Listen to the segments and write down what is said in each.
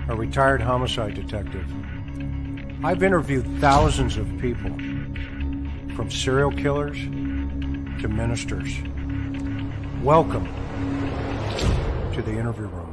a retired homicide detective. I've interviewed thousands of people, from serial killers to ministers. Welcome to the interview room.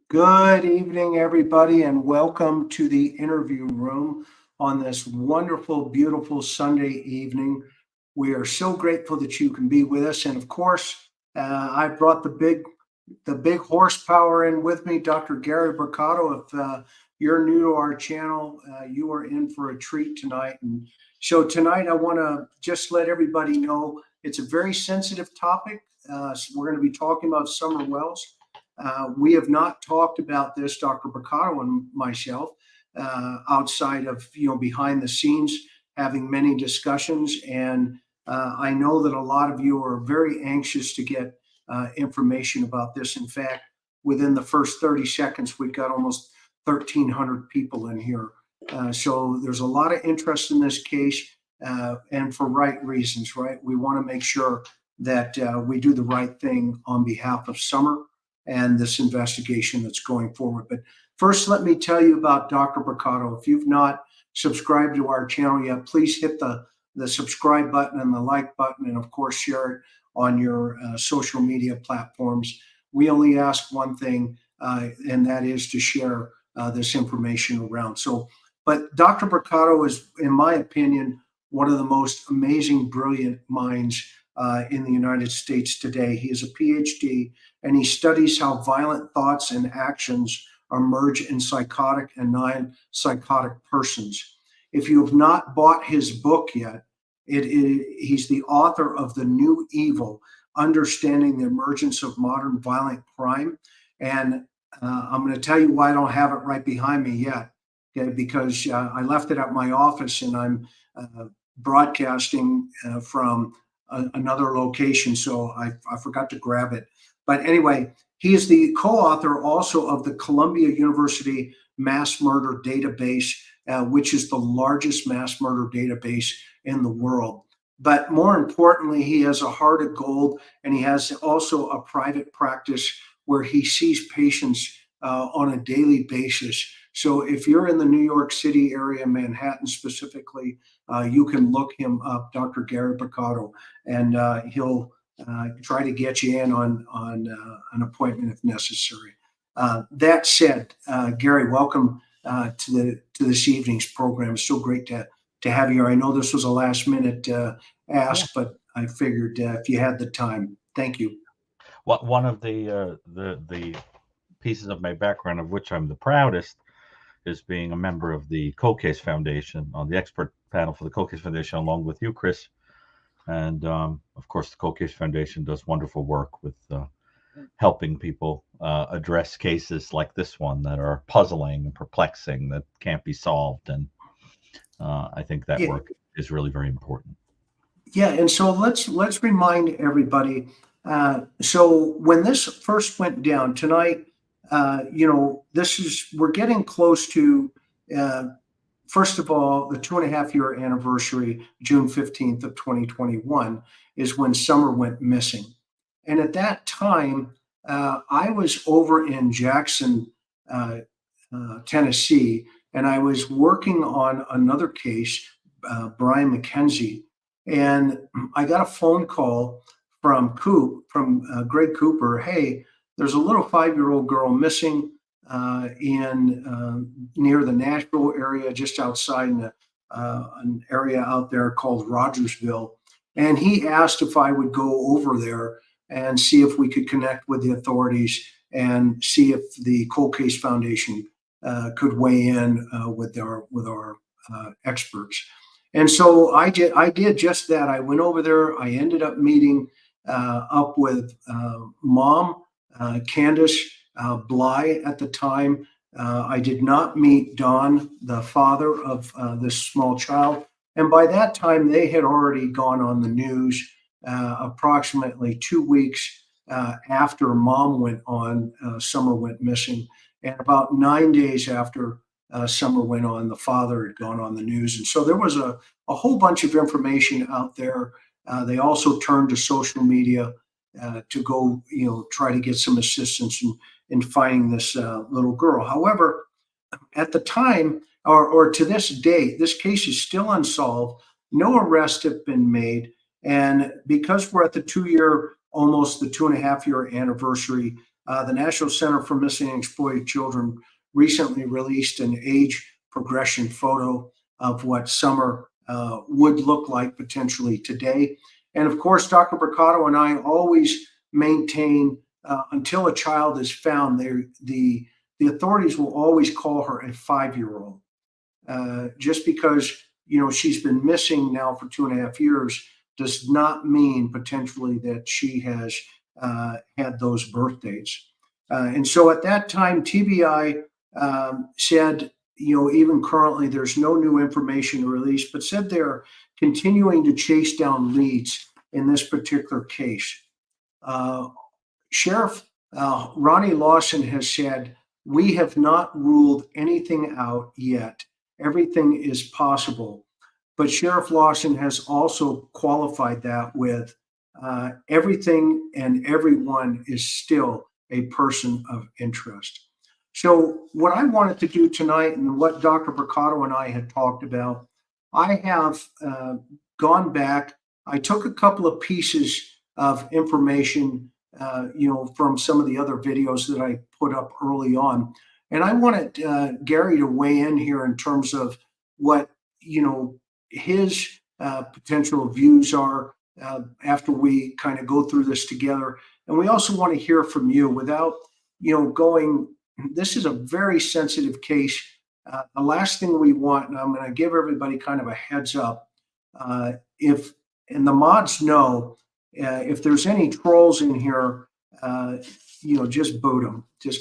Good evening, everybody, and welcome to the interview room on this wonderful, beautiful Sunday evening. We are so grateful that you can be with us. And of course, I brought the big horsepower in with me, Dr. Gary Brucato. If you're new to our channel, you are in for a treat tonight. And so tonight, I want to just let everybody know it's a very sensitive topic. So we're going to be talking about Summer Wells. We have not talked about this, Dr. Brucato and myself, outside of, behind the scenes, having many discussions. And I know that a lot of you are very anxious to get information about this. In fact, within the first 30 seconds, we've got almost 1,300 people in here. So there's a lot of interest in this case, and for right reasons, right? We want to make sure that we do the right thing on behalf of Summer and this investigation that's going forward. But first, let me tell you about Dr. Brucato. If you've not subscribed to our channel yet, please hit the subscribe button and the like button, and of course, share it on your social media platforms. We only ask one thing, and that is to share this information around. But Dr. Brucato is, in my opinion, one of the most amazing, brilliant minds in the United States today. He is a PhD, and he studies how violent thoughts and actions emerge in psychotic and non-psychotic persons. If you have not bought his book yet, he's the author of The New Evil, Understanding the Emergence of Modern Violent Crime. And I'm going to tell you why I don't have it right behind me yet, okay, because I left it at my office, and I'm broadcasting from another location, so I forgot to grab it. But anyway, he is the co-author also of the Columbia University Mass Murder Database, which is the largest mass murder database in the world. But more importantly, he has a heart of gold, and he has also a private practice where he sees patients on a daily basis. So if you're in the New York City area, Manhattan specifically, you can look him up, Dr. Gary Brucato, and he'll try to get you in on an appointment if necessary. That said, Gary, welcome to this evening's program. It's so great to have you here. I know this was a last minute ask, but I figured if you had the time, thank you. Well, one of the pieces of my background of which I'm the proudest is being a member of the Cold Case Foundation, on the expert panel for the Cold Case Foundation, along with you, Chris. And of course, the Cold Case Foundation does wonderful work with helping people address cases like this one that are puzzling and perplexing, that can't be solved. And I think that work is really very important. Yeah, and so let's remind everybody. So when this first went down tonight, we're getting close to, first of all, the 2.5-year anniversary, June 15th of 2021, is when Summer went missing. And at that time, I was over in Jackson, Tennessee, and I was working on another case, Brian McKenzie, and I got a phone call from Greg Cooper. Hey, there's a little 5-year-old girl missing. near the Nashville area, just outside in an area out there called Rogersville. And he asked if I would go over there and see if we could connect with the authorities and see if the Cold Case Foundation could weigh in with our experts. And so I did just that. I went over there. I ended up meeting up with Mom, Candace Bly at the time. I did not meet Don, the father of this small child. And by that time, they had already gone on the news approximately 2 weeks after Mom went on, Summer went missing. And about 9 days after Summer went on, the father had gone on the news. And so there was a whole bunch of information out there. They also turned to social media to go, try to get some assistance in finding this little girl. However, at the time, or to this date, this case is still unsolved. No arrests have been made. And because we're at the 2-year, almost the 2.5-year anniversary, the National Center for Missing and Exploited Children recently released an age progression photo of what Summer would look like potentially today. And of course, Dr. Brucato and I always maintain until a child is found, the authorities will always call her a 5-year-old. Just because she's been missing now for 2.5 years does not mean potentially that she has had those birth dates. And so at that time, TBI said, even currently, there's no new information released, but said they're continuing to chase down leads in this particular case. Sheriff Ronnie Lawson has said, we have not ruled anything out yet. Everything is possible. But Sheriff Lawson has also qualified that with everything and everyone is still a person of interest. So what I wanted to do tonight, and what Dr. Brucato and I had talked about, I have gone back. I took a couple of pieces of information, from some of the other videos that I put up early on. And I wanted Gary to weigh in here in terms of what, his potential views are after we kind of go through this together. And we also want to hear from you without, going, this is a very sensitive case. The last thing we want, and I'm going to give everybody kind of a heads up, and the mods know, if there's any trolls in here, just boot them, just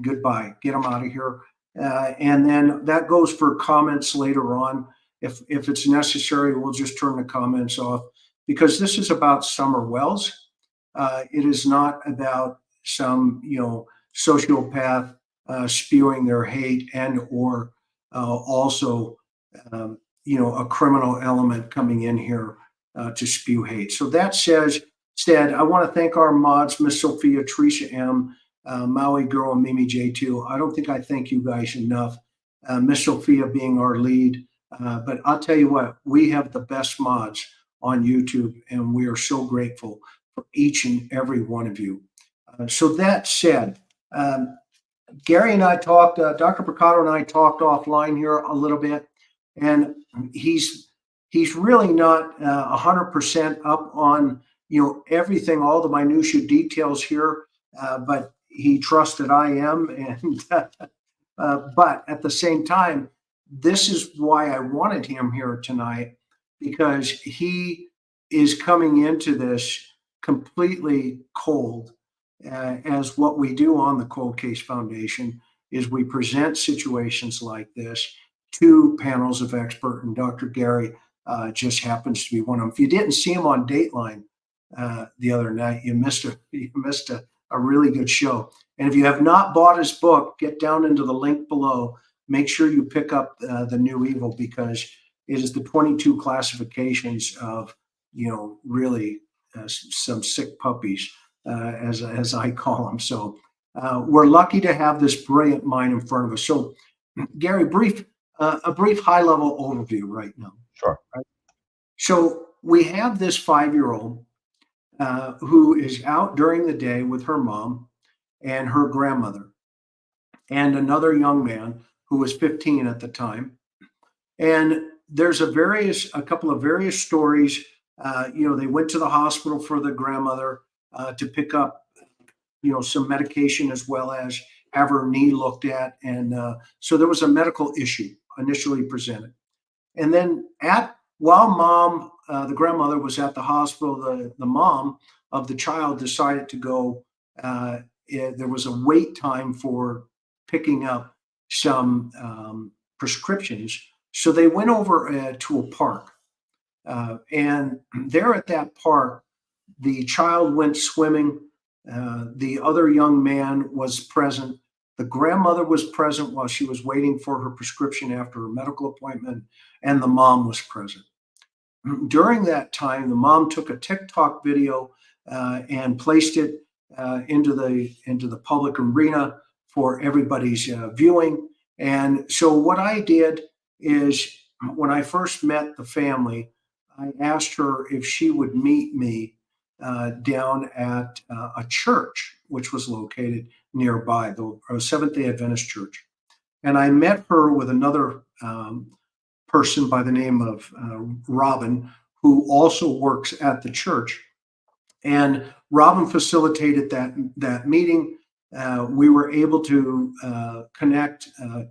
goodbye, get them out of here. And then that goes for comments later on. If it's necessary, we'll just turn the comments off, because this is about Summer Wells. It is not about some, sociopath spewing their hate and or also, a criminal element coming in here to spew hate. So that said, I want to thank our mods, Miss Sophia, Teresa M, Maui Girl, and Mimi J2. I don't think I thank you guys enough. Miss Sophia being our lead. But I'll tell you what, we have the best mods on YouTube, and we are so grateful for each and every one of you. So that said, Gary and I talked, Dr. Brucato and I talked offline here a little bit, and he's really not 100% up on everything, all the minutia details here, but he trusts that I am, and but at the same time, this is why I wanted him here tonight, because he is coming into this completely cold. As what we do on the Cold Case Foundation is we present situations like this to panels of expert, and Dr. Gary just happens to be one of them. If you didn't see him on Dateline the other night, you missed a really good show. And if you have not bought his book, get down into the link below. Make sure you pick up The New Evil, because it is the 22 classifications of, really some sick puppies, as I call them. So we're lucky to have this brilliant mind in front of us. So Gary, a brief high-level overview right now. Sure. Right? So we have this 5-year-old who is out during the day with her mom and her grandmother. and another young man who was 15 at the time. And there's a couple of various stories. They went to the hospital for the grandmother to pick up, some medication as well as have her knee looked at. And so there was a medical issue initially presented. And then while the grandmother was at the hospital, the mom of the child decided to go. There was a wait time for picking up some prescriptions. So they went over to a park. And there at that park, the child went swimming. The other young man was present. The grandmother was present while she was waiting for her prescription after her medical appointment, and the mom was present. During that time, the mom took a TikTok video and placed it into the public arena for everybody's viewing. And so what I did is, when I first met the family, I asked her if she would meet me down at a church, which was located nearby, the Seventh-day Adventist church. And I met her with another person by the name of Robin, who also works at the church. And Robin facilitated that meeting. We were able to connect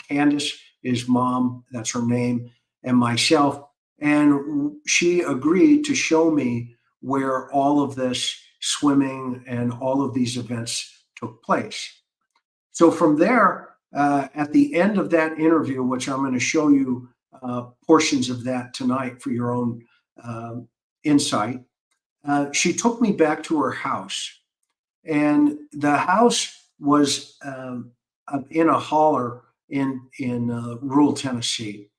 Candace, his mom, that's her name, and myself. And she agreed to show me where all of this swimming and all of these events took place. So from there, at the end of that interview, which I'm going to show you portions of that tonight for your own insight, she took me back to her house. And the house was in a holler in rural Tennessee.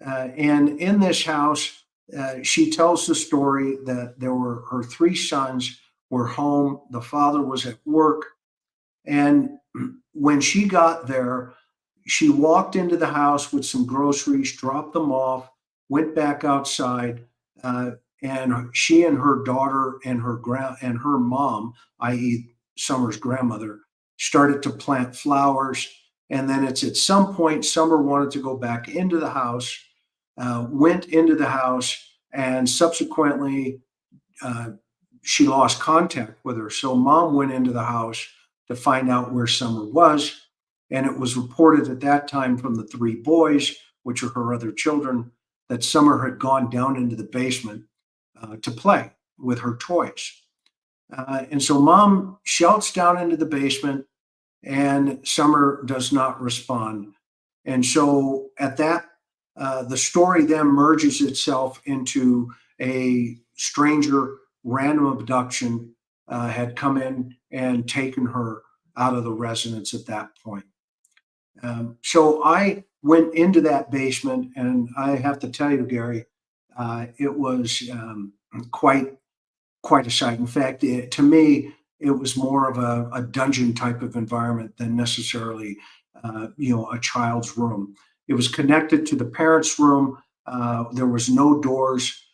And in this house, she tells the story that her three sons were home. The father was at work. And when she got there, she walked into the house with some groceries, dropped them off, went back outside, and she and her daughter and her mom, i.e., Summer's grandmother, started to plant flowers. And then it's at some point Summer wanted to go back into the house, went into the house, and subsequently she lost contact with her. So Mom went into the house to find out where Summer was. And it was reported at that time from the three boys, which are her other children, that Summer had gone down into the basement to play with her toys. And so Mom shouts down into the basement, and Summer does not respond. And so at that, the story then merges itself into a stranger random abduction had come in and taken her out of the residence at that point. So I went into that basement, and I have to tell you, Gary, it was quite a sight. In fact, to me, it was more of a dungeon type of environment than necessarily, a child's room. It was connected to the parents' room. There was no doors.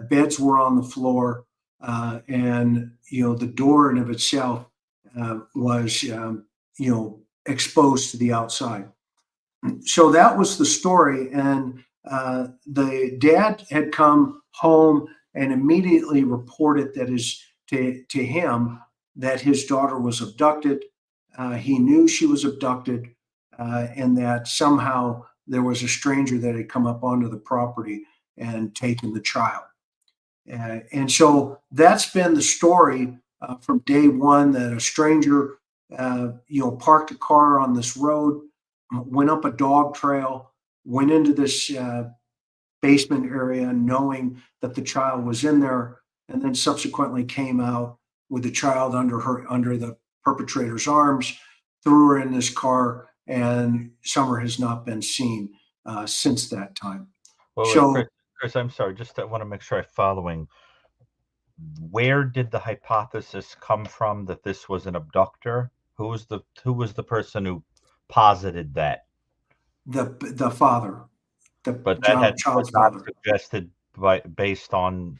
Beds were on the floor, and the door in of itself was exposed to the outside. So that was the story, and the dad had come home and immediately reported to him that his daughter was abducted. He knew she was abducted, and that somehow there was a stranger that had come up onto the property and taken the child. And so that's been the story from day one, that a stranger, parked a car on this road, went up a dog trail, went into this basement area, knowing that the child was in there, and then subsequently came out with the child under the perpetrator's arms, threw her in this car, and Summer has not been seen since that time. Well, So, Chris, I'm sorry. Just I want to make sure I'm following. Where did the hypothesis come from that this was an abductor? Who was the person who posited that? the father, the But that was child's not father. suggested based on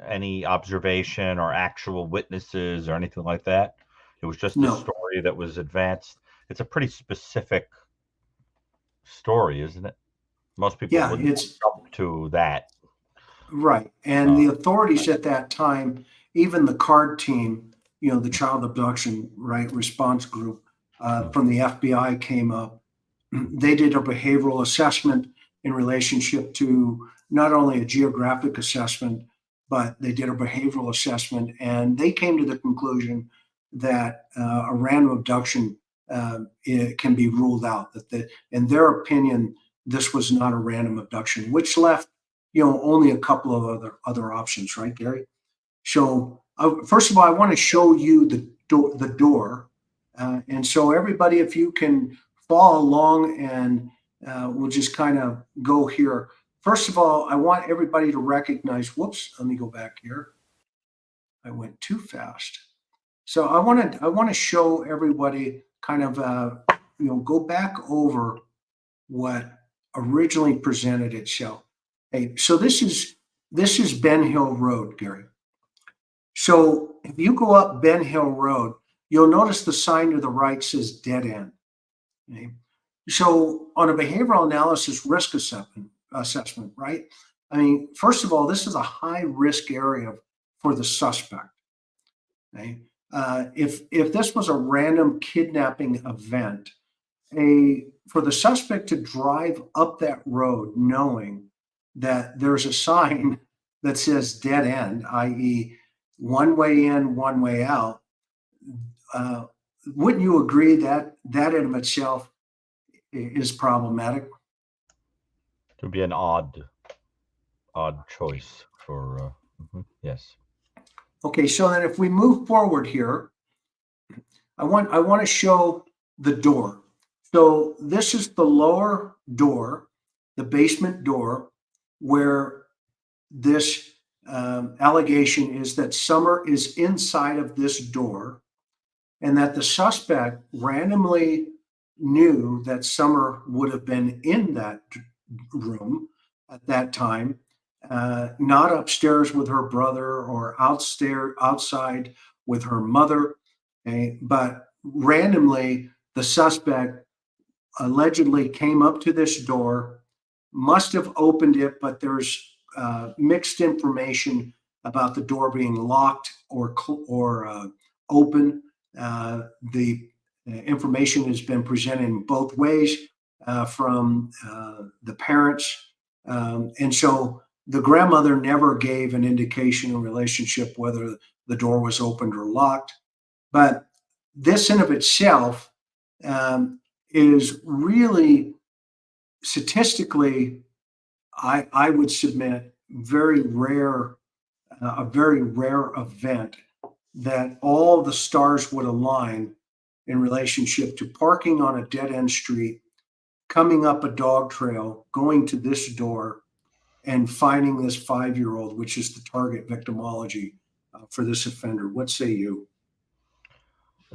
any observation or actual witnesses or anything like that. It was just a No, story that was advanced. it's a pretty specific story, isn't it? Most people Yeah, wouldn't it's jump to that. right. And Uh, the authorities at that time, even the CARD team, the child abduction, right, response group from the FBI came up. They did a behavioral assessment in relationship to not only a geographic assessment, but they did a behavioral assessment, and they came to the conclusion that a random abduction it can be ruled out. In their opinion, this was not a random abduction, which left only a couple of other options, right, Gary? So first of all, I want to show you the door, and so everybody, if you can follow along, and we'll just kind of go here. First of all, I want everybody to recognize. Whoops, let me go back here. I went too fast. So I want to show everybody kind of go back over what originally presented itself. Hey, so this is Ben Hill Road, Gary. So if you go up Ben Hill Road, you'll notice the sign to the right says dead end. Okay? So on a behavioral analysis risk assessment, right? I mean, first of all, this is a high risk area for the suspect. Okay? If this was a random kidnapping event, for the suspect to drive up that road knowing that there's a sign that says dead end, i.e., one way in, one way out, uh, wouldn't you agree that that in of itself is problematic? to be an odd choice for yes. Okay, so then if we move forward here, I want to show the door. So this is the lower door, the basement door, where this allegation is that Summer is inside of this door, and that the suspect randomly knew that Summer would have been in that room at that time, not upstairs with her brother or outside with her mother, okay? But randomly the suspect allegedly came up to this door, must have opened it, but there's mixed information about the door being locked or open. The information has been presented in both ways from the parents, and so the grandmother never gave an indication in relationship whether the door was opened or locked. But this in of itself is really statistically, I would submit, a very rare event that all the stars would align in relationship to parking on a dead end street, coming up a dog trail, going to this door, and finding this 5-year-old, which is the target victimology for this offender. What say you?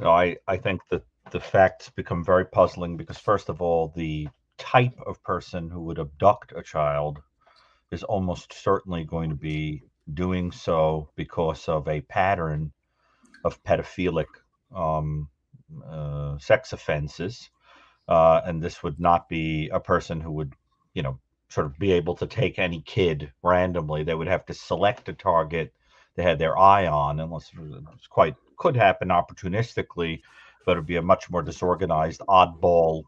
I think that the facts become very puzzling because, first of all, the type of person who would abduct a child is almost certainly going to be doing so because of a pattern of pedophilic um, sex offenses. And this would not be a person who would, sort of be able to take any kid randomly. They would have to select a target they had their eye on, unless it's quite could happen opportunistically, but it'd be a much more disorganized, oddball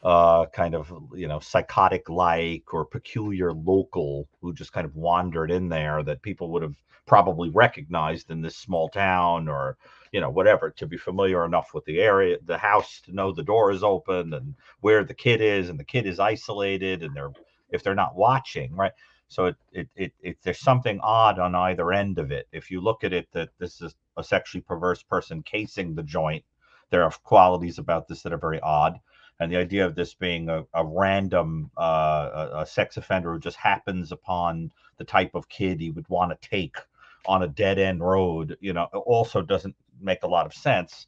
kind of psychotic like or peculiar local who just kind of wandered in there that people would have probably recognized in this small town or whatever, to be familiar enough with the area, the house, to know the door is open and where the kid is, and the kid is isolated, and if they're not watching, right? So there's something odd on either end of it. If you look at it that this is a sexually perverse person casing the joint, there are qualities about this that are very odd. And the idea of this being a random a sex offender who just happens upon the type of kid he would want to take on a dead end road, also doesn't make a lot of sense.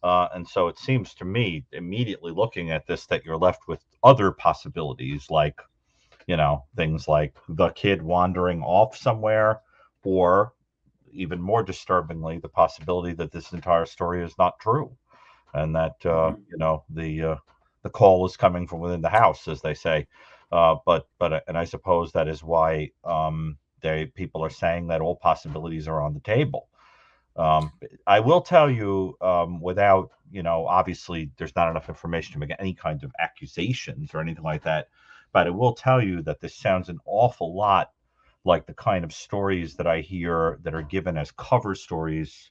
And so it seems to me, immediately looking at this, that you're left with other possibilities, like, things like the kid wandering off somewhere, or even more disturbingly, the possibility that this entire story is not true. and that the call is coming from within the house, as they say. And I suppose that is why people are saying that all possibilities are on the table. I will tell you, without, obviously there's not enough information to make any kind of accusations or anything like that, but I will tell you that this sounds an awful lot like the kind of stories that I hear that are given as cover stories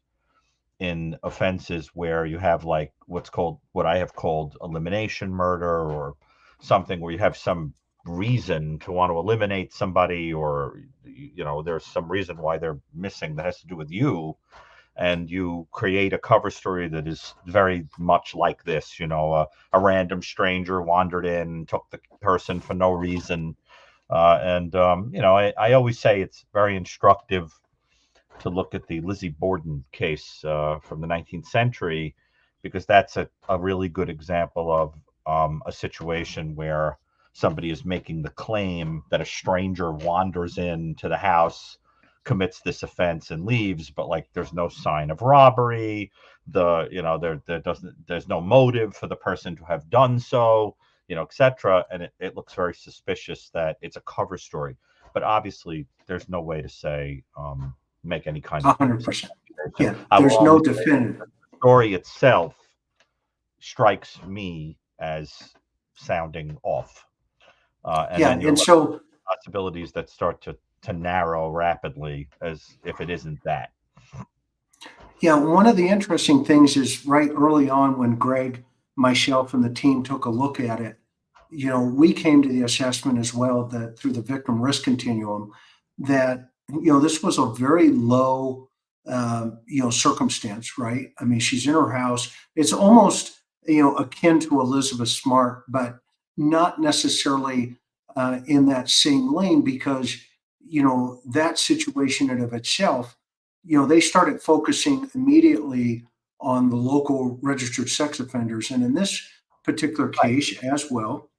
in offenses where you have like what I have called elimination murder, or something where you have some reason to want to eliminate somebody, or there's some reason why they're missing that has to do with you, and you create a cover story that is very much like this. A random stranger wandered in, took the person for no reason. I always say it's very instructive to look at the Lizzie Borden case from the 19th century, because that's a really good example of a situation where somebody is making the claim that a stranger wanders into the house, commits this offense, and leaves, but like there's no sign of robbery. There's no motive for the person to have done so, etc. And it looks very suspicious that it's a cover story. But obviously, there's no way to say make any kind of 100%. Yeah, I will there's no always say definitive. the story itself strikes me as sounding off. And Yeah, then you're and left so with possibilities that start to narrow rapidly, as if it isn't that. yeah, one of the interesting things is right early on when Greg, myself, and the team took a look at it, we came to the assessment as well that through the victim risk continuum, that, this was a very low, circumstance, right? I mean, she's in her house. It's almost, akin to Elizabeth Smart, but not necessarily in that same lane because, that situation in of itself, they started focusing immediately on the local registered sex offenders. And in this particular Right. case as well,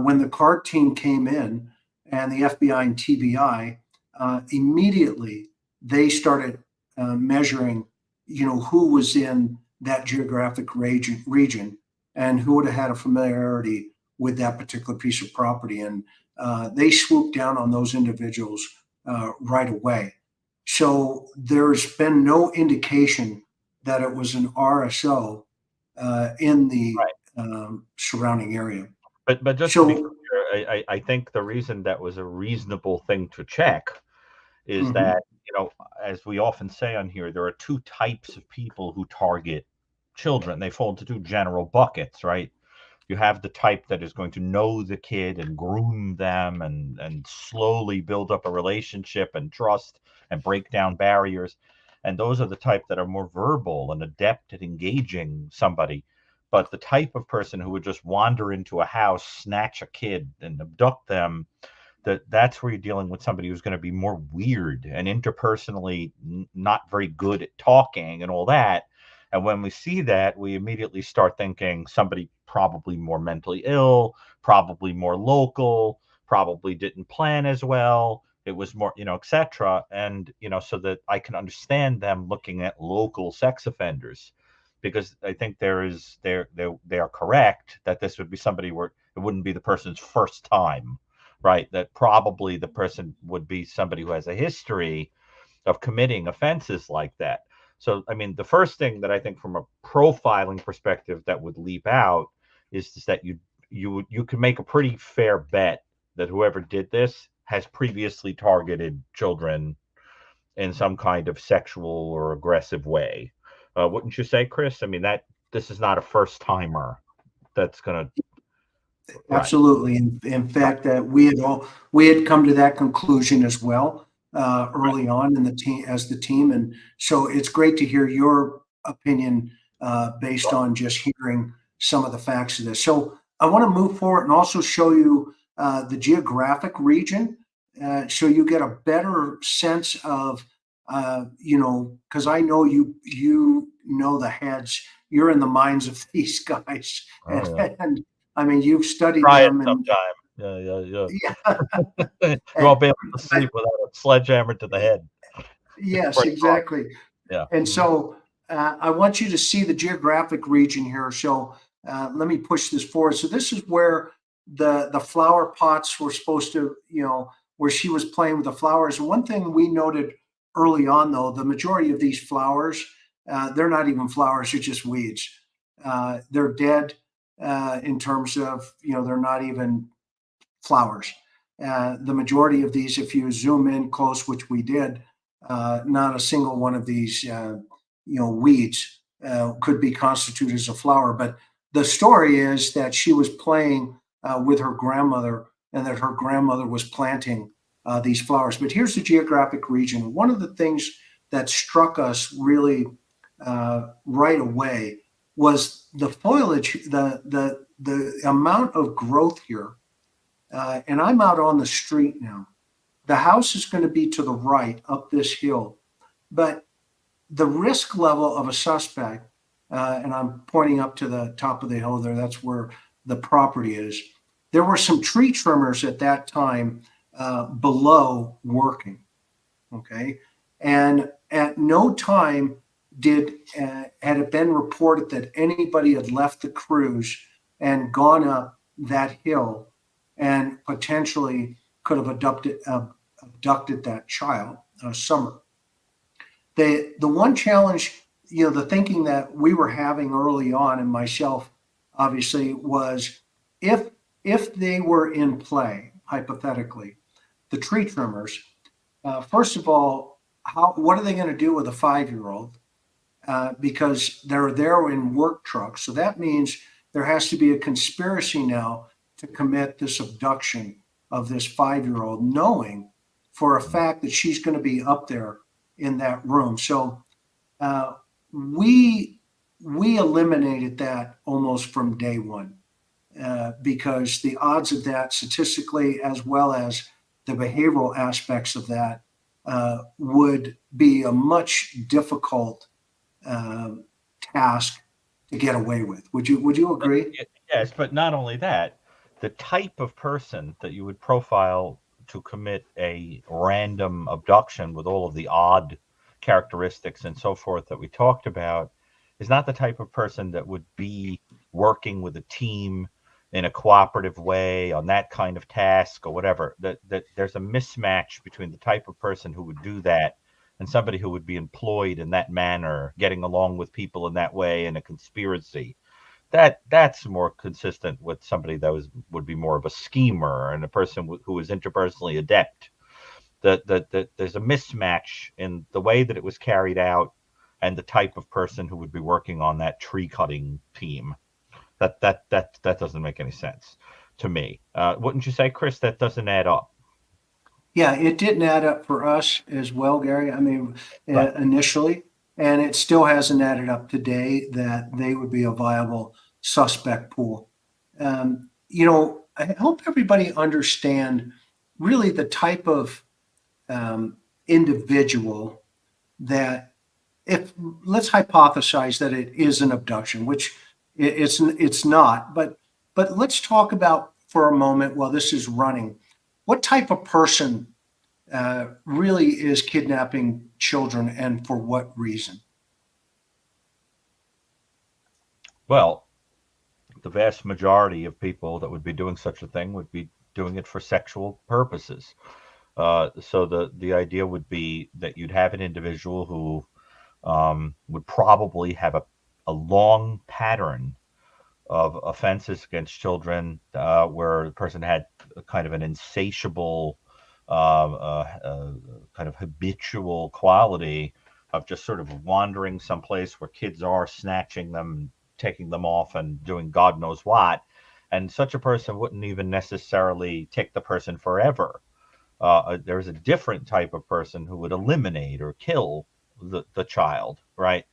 when the CART team came in and the FBI and TBI, immediately they started measuring, who was in that geographic region and who would have had a familiarity with that particular piece of property. And they swooped down on those individuals right away. So there's been no indication that it was an RSO in the Right. surrounding area. But just to be So, clear, I think the reason that was a reasonable thing to check is mhm, that, as we often say on here, there are two types of people who target children. They fall into two general buckets, right? You have the type that is going to know the kid and groom them, and slowly build up a relationship and trust and break down barriers. And those are the type that are more verbal and adept at engaging somebody. But the type of person who would just wander into a house, snatch a kid, and abduct them, that's where you're dealing with somebody who's going to be more weird and interpersonally not very good at talking and all that. And when we see that, we immediately start thinking somebody probably more mentally ill, probably more local, probably didn't plan as well. It was more, etc. And, so that I can understand them looking at local sex offenders, because I think they are correct that this would be somebody where it wouldn't be the person's first time, right? That probably the person would be somebody who has a history of committing offenses like that. So, I mean, the first thing that I think from a profiling perspective that would leap out is that you can make a pretty fair bet that whoever did this has previously targeted children in some kind of sexual or aggressive way. Wouldn't you say, Chris? I mean, that this is not a first timer that's going to, right, absolutely. In right, fact, that we had come to that conclusion as well right. early on in the team as the team, and so it's great to hear your opinion based Sure. on just hearing some of the facts of this. So I want to move forward and also show you the geographic region, so you get a better sense of because I know you know the heads, you're in the minds of these guys, Oh, yeah. and I mean, you've studied Try it them and sometime. Yeah. yeah, You won't be able to but sleep without a sledgehammer to the head. It's yes, pretty hard. exactly. Yeah. And Mhm. so I want you to see the geographic region here. So let me push this forward. So this is where the flower pots were supposed to, where she was playing with the flowers. And one thing we noted early on, though, the majority of these flowers, they're not even flowers; they're just weeds. They're dead in terms of, they're not even flowers. The majority of these, if you zoom in close, which we did, not a single one of these, weeds could be constituted as a flower. But the story is that she was playing with her grandmother, and that her grandmother was planting these flowers. But here's the geographic region. One of the things that struck us really right away was the foliage, the amount of growth here. And I'm out on the street now. The house is going to be to the right up this hill, but the risk level of a suspect, and I'm pointing up to the top of the hill there, that's where the property is. There were some tree trimmers at that time below working, okay? And at no time had it been reported that anybody had left the cruise and gone up that hill and potentially could have abducted that child, Summer. The one challenge, the thinking that we were having early on, and myself obviously, was if they were in play, hypothetically, the tree trimmers, first of all, what are they going to do with a 5-year-old? Because they're there in work trucks. So that means there has to be a conspiracy now to commit this abduction of this 5-year-old, knowing for a fact that she's going to be up there in that room. So we eliminated that almost from day one because the odds of that statistically, as well as the behavioral aspects of that, would be a much difficult task to get away with. Would you agree? Yes, but not only that, the type of person that you would profile to commit a random abduction with all of the odd characteristics and so forth that we talked about is not the type of person that would be working with a team in a cooperative way on that kind of task or whatever. That there's a mismatch between the type of person who would do that and somebody who would be employed in that manner, getting along with people in that way in a conspiracy. That's more consistent with somebody that would be more of a schemer and a person who is interpersonally adept. That there's a mismatch in the way that it was carried out and the type of person who would be working on that tree cutting team. That doesn't make any sense to me. Wouldn't you say, Chris? That doesn't add up. Yeah, it didn't add up for us as well, Gary. I mean, Right. initially, and it still hasn't added up today that they would be a viable suspect pool. I hope everybody understand really the type of individual that, if let's hypothesize that it is an abduction, which it's not, but let's talk about for a moment while this is running, what type of person really is kidnapping children, and for what reason? Well, the vast majority of people that would be doing such a thing would be doing it for sexual purposes. So the idea would be that you'd have an individual who would probably have a long pattern of offenses against children where the person had a kind of an insatiable, kind of habitual quality of just sort of wandering someplace where kids are, snatching them, taking them off, and doing God knows what. And such a person wouldn't even necessarily take the person forever. There's a different type of person who would eliminate or kill the child, right?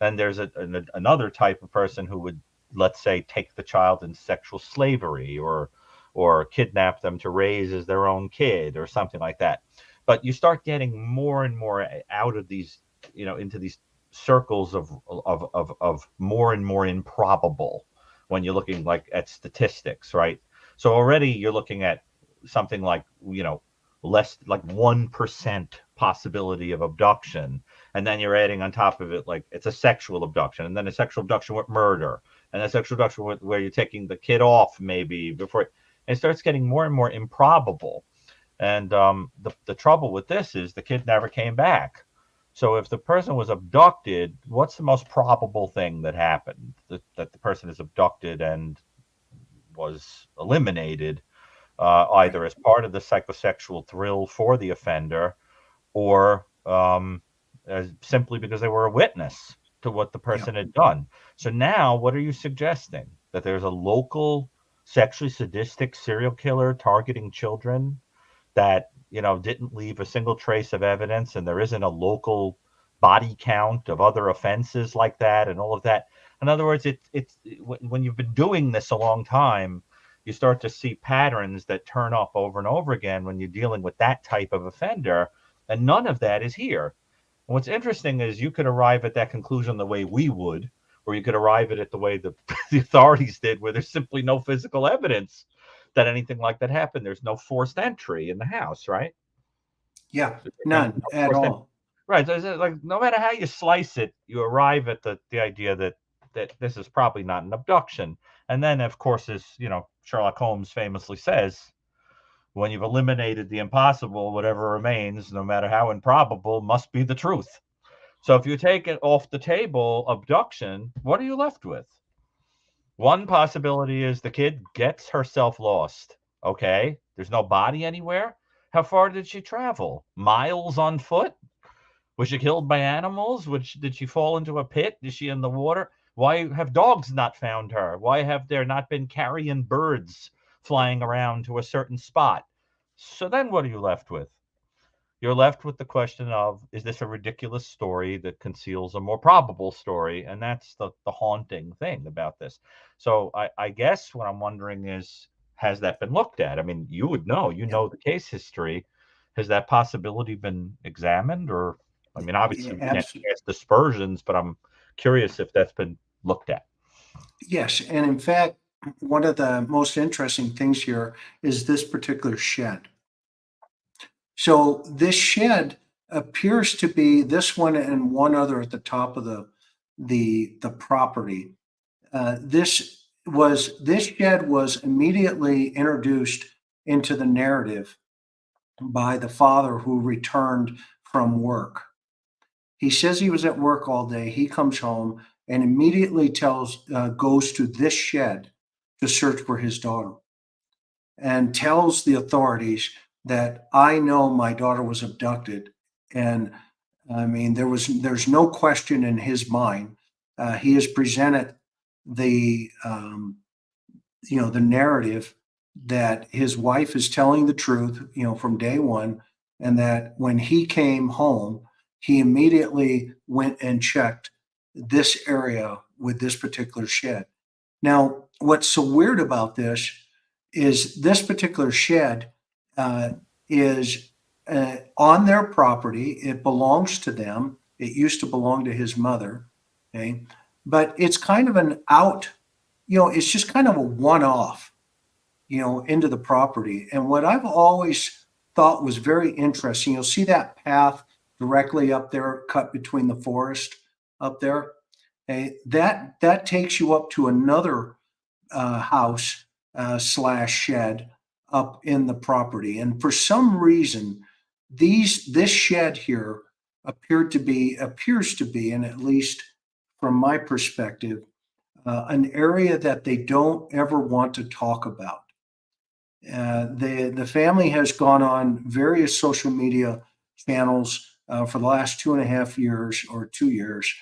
Then there's another type of person who would, let's say, take the child in sexual slavery or kidnap them to raise as their own kid or something like that. But you start getting more and more out of these, into these circles of more and more improbable when you're looking like at statistics, right? So already you're looking at something like, less like 1% possibility of abduction, and then you're adding on top of it like it's a sexual abduction, and then a sexual abduction with murder, and a sexual abduction where you're taking the kid off maybe before it starts getting more and more improbable. And the trouble with this is the kid never came back. So if the person was abducted, what's the most probable thing that happened? That the person is abducted and was eliminated, either as part of the psychosexual thrill for the offender, or simply because they were a witness to what the person had done. So now, what are you suggesting? That there's a local sexually sadistic serial killer targeting children that didn't leave a single trace of evidence, and there isn't a local body count of other offenses like that and all of that. In other words, it's when you've been doing this a long time, you start to see patterns that turn up over and over again when you're dealing with that type of offender, and none of that is here. And what's interesting is you could arrive at that conclusion the way we would, or you could arrive at it the way the authorities did, where there's simply no physical evidence that anything like that happened. There's no forced entry in the house, right? Yeah, none at all. Right. So like no matter how you slice it, you arrive at the idea that this is probably not an abduction. And then, of course, as Sherlock Holmes famously says, when you've eliminated the impossible, whatever remains, no matter how improbable, must be the truth. So if you take it off the table, abduction, what are you left with? One possibility is the kid gets herself lost. Okay, there's no body anywhere. How far did she travel? Miles on foot? Was she killed by animals? Did she fall into a pit? Is she in the water? Why have dogs not found her? Why have there not been carrion birds flying around to a certain spot? So then what are you left with? You're left with the question of, is this a ridiculous story that conceals a more probable story? And that's the haunting thing about this. So I guess what I'm wondering is, has that been looked at? I mean, you would know, the case history. Has that possibility been examined? Or, I mean, obviously we can't cast dispersions, but I'm curious if that's been looked at. Yes, and in fact, one of the most interesting things here is this particular shed. So this shed appears to be this one and one other at the top of the property. This shed was immediately introduced into the narrative by the father who returned from work. He says he was at work all day. He comes home and immediately goes to this shed to search for his daughter, and tells the authorities that I know my daughter was abducted. And I mean, there's no question in his mind. He has presented the the narrative that his wife is telling the truth, from day one, and that when he came home, he immediately went and checked this area with this particular shed. Now, what's so weird about this particular shed is on their property. It belongs to them. It used to belong to his mother. Okay. But it's kind of an out, it's just kind of a one off, into the property. And what I've always thought was very interesting, you'll see that path directly up there, cut between the forest up there. Okay. That takes you up to another house / shed up in the property. And for some reason, this shed here appears to be, and at least from my perspective, an area that they don't ever want to talk about. The family has gone on various social media channels for the last 2.5 years or 2 years,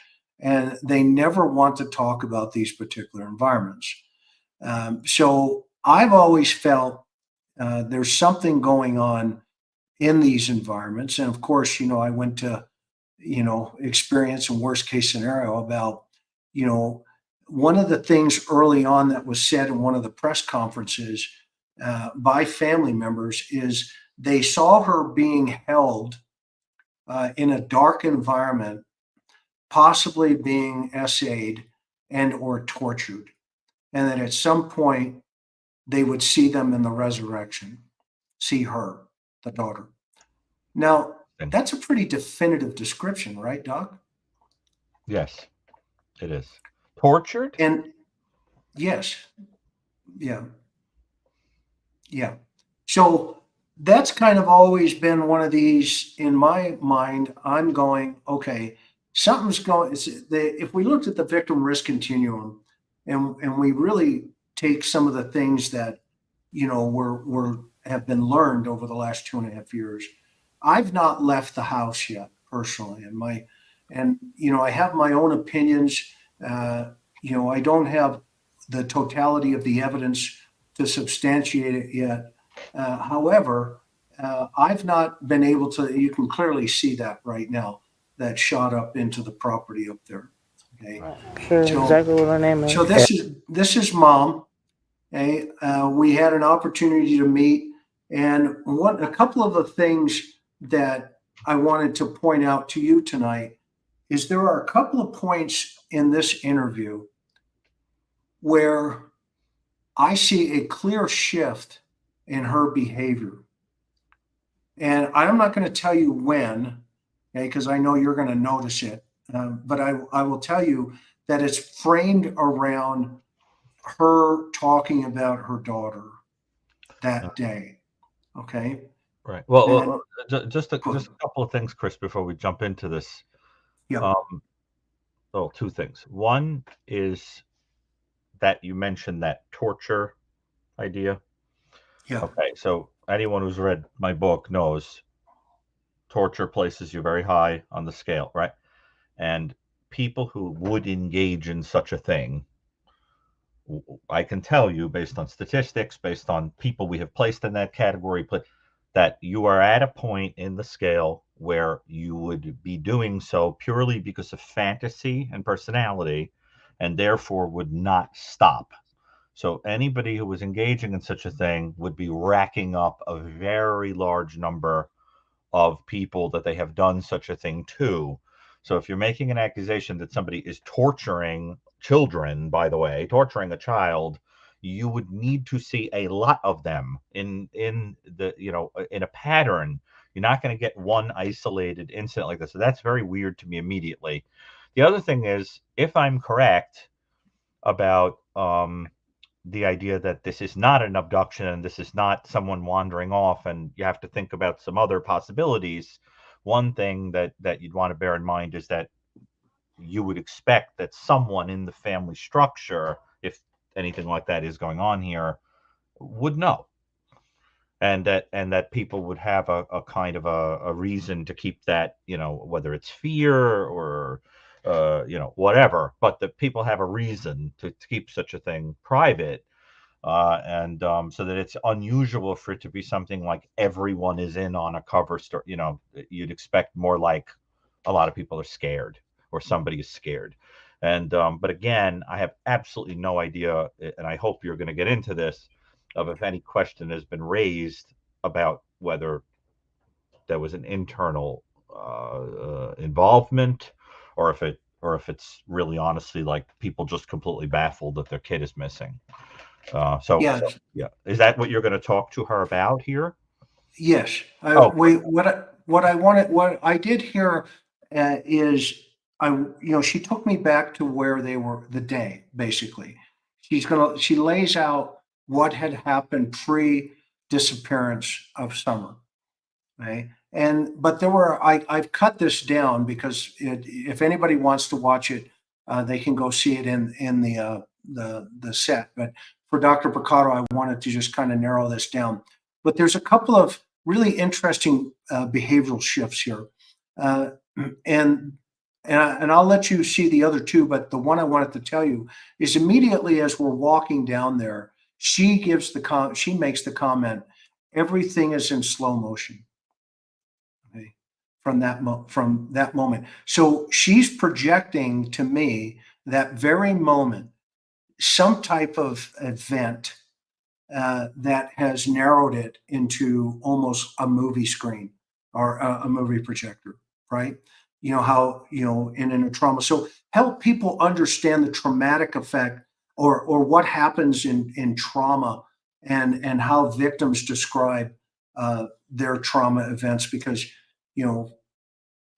and they never want to talk about these particular environments. So I've always felt there's something going on in these environments. And of course, I went to, experience and worst case scenario about, one of the things early on that was said in one of the press conferences by family members is they saw her being held in a dark environment, possibly being essayed and or tortured. And that at some point they would see them in the resurrection, see her, the daughter. Now, that's a pretty definitive description, right, Doc? Yes, it is. Tortured? And yes, yeah, yeah. So that's kind of always been one of these in my mind. I'm going, okay, something's going. If we looked at the victim risk continuum, and we really take some of the things that were have been learned over the last 2.5 years. I've not left the house yet personally, and I have my own opinions. Uh, I don't have the totality of the evidence to substantiate it yet. However, I've not been able to. You can clearly see that right now. That shot up into the property up there. Okay, Sure, so exactly what her name is. so this is mom. Okay, we had an opportunity to meet, and a couple of the things that I wanted to point out to you tonight is there are a couple of points in this interview where I see a clear shift in her behavior. And I'm not going to tell you when, okay, because I know you're going to notice it. But I will tell you that it's framed around her talking about her daughter that day. Okay. Right. Well, And just a couple of things, Chris, before we jump into this. yeah, Um, well, two things. One is that you mentioned that torture idea. yeah, Okay, so anyone who's read my book knows torture places you very high on the scale, right? And people who would engage in such a thing, I can tell you based on statistics, based on people we have placed in that category, that you are at a point in the scale where you would be doing so purely because of fantasy and personality, and therefore would not stop. So anybody who was engaging in such a thing would be racking up a very large number of people that they have done such a thing to. So if you're making an accusation that somebody is torturing children, by the way, torturing a child, you would need to see a lot of them in the in a pattern. You're not going to get one isolated incident like this. So that's very weird to me immediately. The other thing is, if I'm correct about the idea that this is not an abduction and this is not someone wandering off, and you have to think about some other possibilities. One thing that you'd want to bear in mind is that you would expect that someone in the family structure, if anything like that is going on here, would know, and that people would have a kind of a reason to keep that, whether it's fear or whatever, but that people have a reason to keep such a thing private. And so that it's unusual for it to be something like everyone is in on a cover story. You'd expect more like a lot of people are scared or somebody is scared. And but again, I have absolutely no idea, and I hope you're going to get into this, of if any question has been raised about whether there was an internal involvement, or if it's really honestly like people just completely baffled that their kid is missing. yeah, Yeah, is that what you're going to talk to her about here? yes. Oh, What I did here is she took me back to where they were the day, basically. She lays out what had happened pre disappearance of Summer. Okay. But I've cut this down because if anybody wants to watch it, they can go see it in the set. But for Dr. Brucato, I wanted to just kind of narrow this down. But there's a couple of really interesting behavioral shifts here, uh, and I'll let you see the other two. But the one I wanted to tell you is immediately as we're walking down there, she makes the comment, everything is in slow motion. Okay, from that moment. So she's projecting to me that very moment, some type of event that has narrowed it into almost a movie screen or a movie projector, right? You know how in a trauma. So help people understand the traumatic effect or what happens in trauma and how victims describe their trauma events, because you know,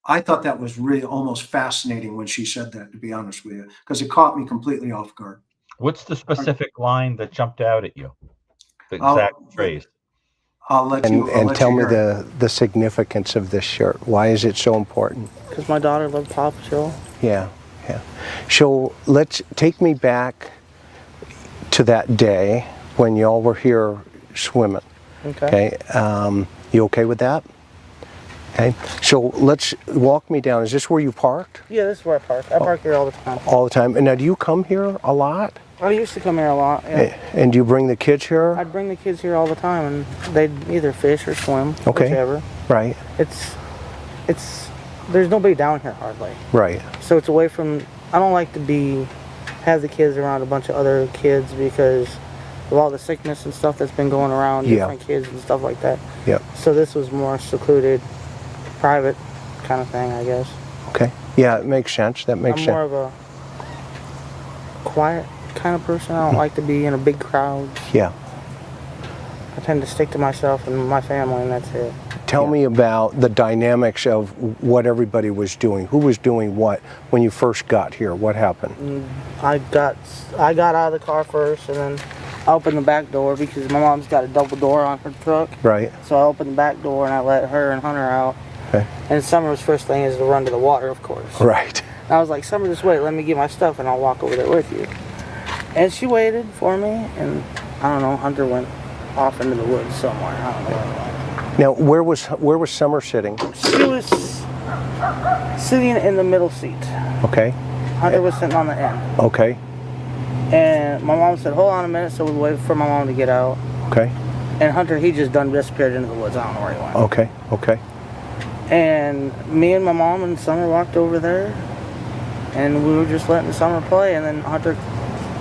I thought that was really almost fascinating when she said that, to be honest with you, because it caught me completely off guard. What's the specific line that jumped out at you? The exact I'll, phrase. I'll let you, And tell me hear the significance of this shirt. Why is it so important? Because my daughter loved Paw Patrol. Yeah, yeah. So let's take me back to that day when y'all were here swimming. Okay. You okay with that? Okay. So let's walk me down. Is this where you parked? Yeah, this is where I park. I park here all the time. All the time. And now, do you come here a lot? I used to come here a lot. Yeah. And do you bring the kids here? I'd bring the kids here all the time, and they'd either fish or swim, Okay. whichever. Right. It's there's nobody down here hardly. Right. So it's away from. I don't like to have the kids around a bunch of other kids because of all the sickness and stuff that's been going around, Yeah. different kids and stuff like that. Yep. So this was more secluded, private kind of thing, I guess. Okay. Yeah, it makes sense. That makes I'm sense. more of a quiet kind of person. I don't like to be in a big crowd. Yeah. I tend to stick to myself and my family, and that's it. Tell me about the dynamics of what everybody was doing. Who was doing what when you first got here? What happened? I got out of the car first, and then I opened the back door because my mom's got a double door on her truck. Right. So I opened the back door and I let her and Hunter out. Okay. And Summer's first thing is to run to the water, of course. Right. And I was like, Summer, just wait, let me get my stuff and I'll walk over there with you. And she waited for me, and I don't know, Hunter went off into the woods somewhere. I don't know where he went. Now, where was Summer sitting? She was sitting in the middle seat. Okay. Hunter was sitting on the end. Okay. And my mom said, hold on a minute, so we waited for my mom to get out. Okay. And Hunter, he just disappeared into the woods. I don't know where he went. Okay. Okay. And me and my mom and Summer walked over there, and we were just letting Summer play, and then Hunter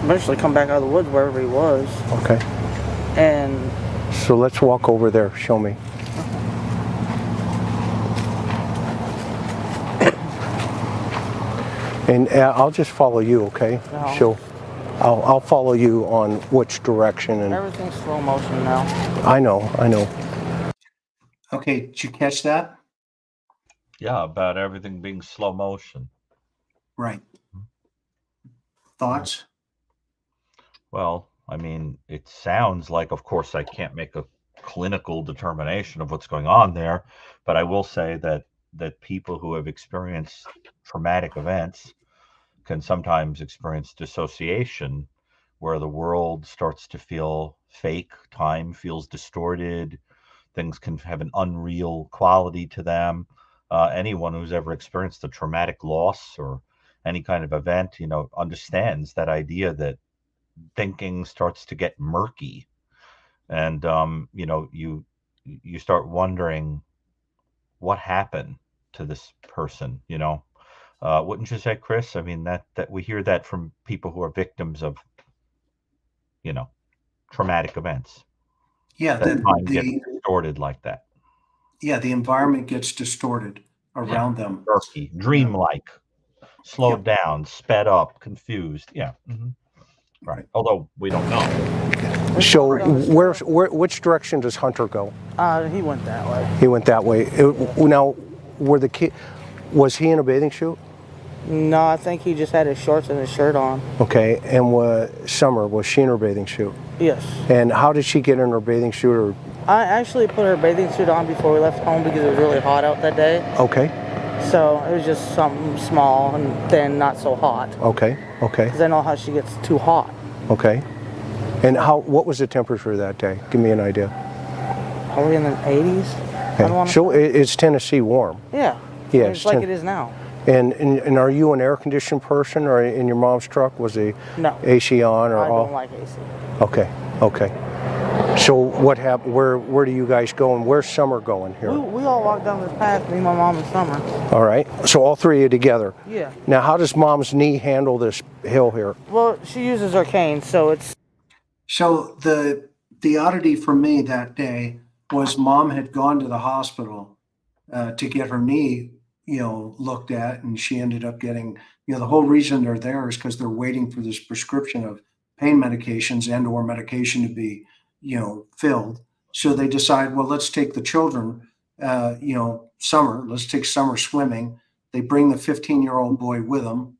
eventually come back out of the woods wherever he was. Okay. And So let's walk over there. Show me. And I'll just follow you, okay? No. So I'll follow you on which direction. And everything's slow motion now. I know. Okay, did you catch that? Yeah, about everything being slow motion. Right. Thoughts? Well, I mean, it sounds like, of course, I can't make a clinical determination of what's going on there, but I will say that people who have experienced traumatic events can sometimes experience dissociation, where the world starts to feel fake, time feels distorted, things can have an unreal quality to them. Anyone who's ever experienced a traumatic loss or any kind of event, understands that idea that thinking starts to get murky, and you start wondering what happened to this person. Wouldn't you say, Chris? I mean, that we hear that from people who are victims of traumatic events. Yeah, That time gets distorted like that. Yeah, the environment gets distorted around them. Murky, dreamlike, slowed down, sped up, confused. Yeah. Mm-hmm. Right. Although we don't know. So which direction does Hunter go? He went that way. He went that way. Now, was he in a bathing suit? No, I think he just had his shorts and his shirt on. Okay, and Summer, was she in her bathing suit? Yes. And how did she get in her bathing suit? Or? I actually put her bathing suit on before we left home because it was really hot out that day. Okay. So it was just something small and thin, not so hot. Okay. Because I know how she gets too hot. Okay. And what was the temperature that day? Give me an idea. Probably in the 80s. Okay. So it's Tennessee warm. Yeah. Yeah. It's like it is now. And are you an air-conditioned person, or in your mom's truck was the AC on? Or I don't like AC. Okay. So what happened? Where do you guys go, and where's Summer going here? We all walked down this path, me, my mom, and Summer. All right. So all three of you together. Yeah. Now, how does Mom's knee handle this hill here? Well, she uses her cane, so it's... So the oddity for me that day was Mom had gone to the hospital to get her knee, looked at, and she ended up getting, the whole reason they're there is because they're waiting for this prescription of pain medications and or medication to be, filled. So they decide, well, let's take the children Summer, let's take Summer swimming. They bring the 15-year-old boy with them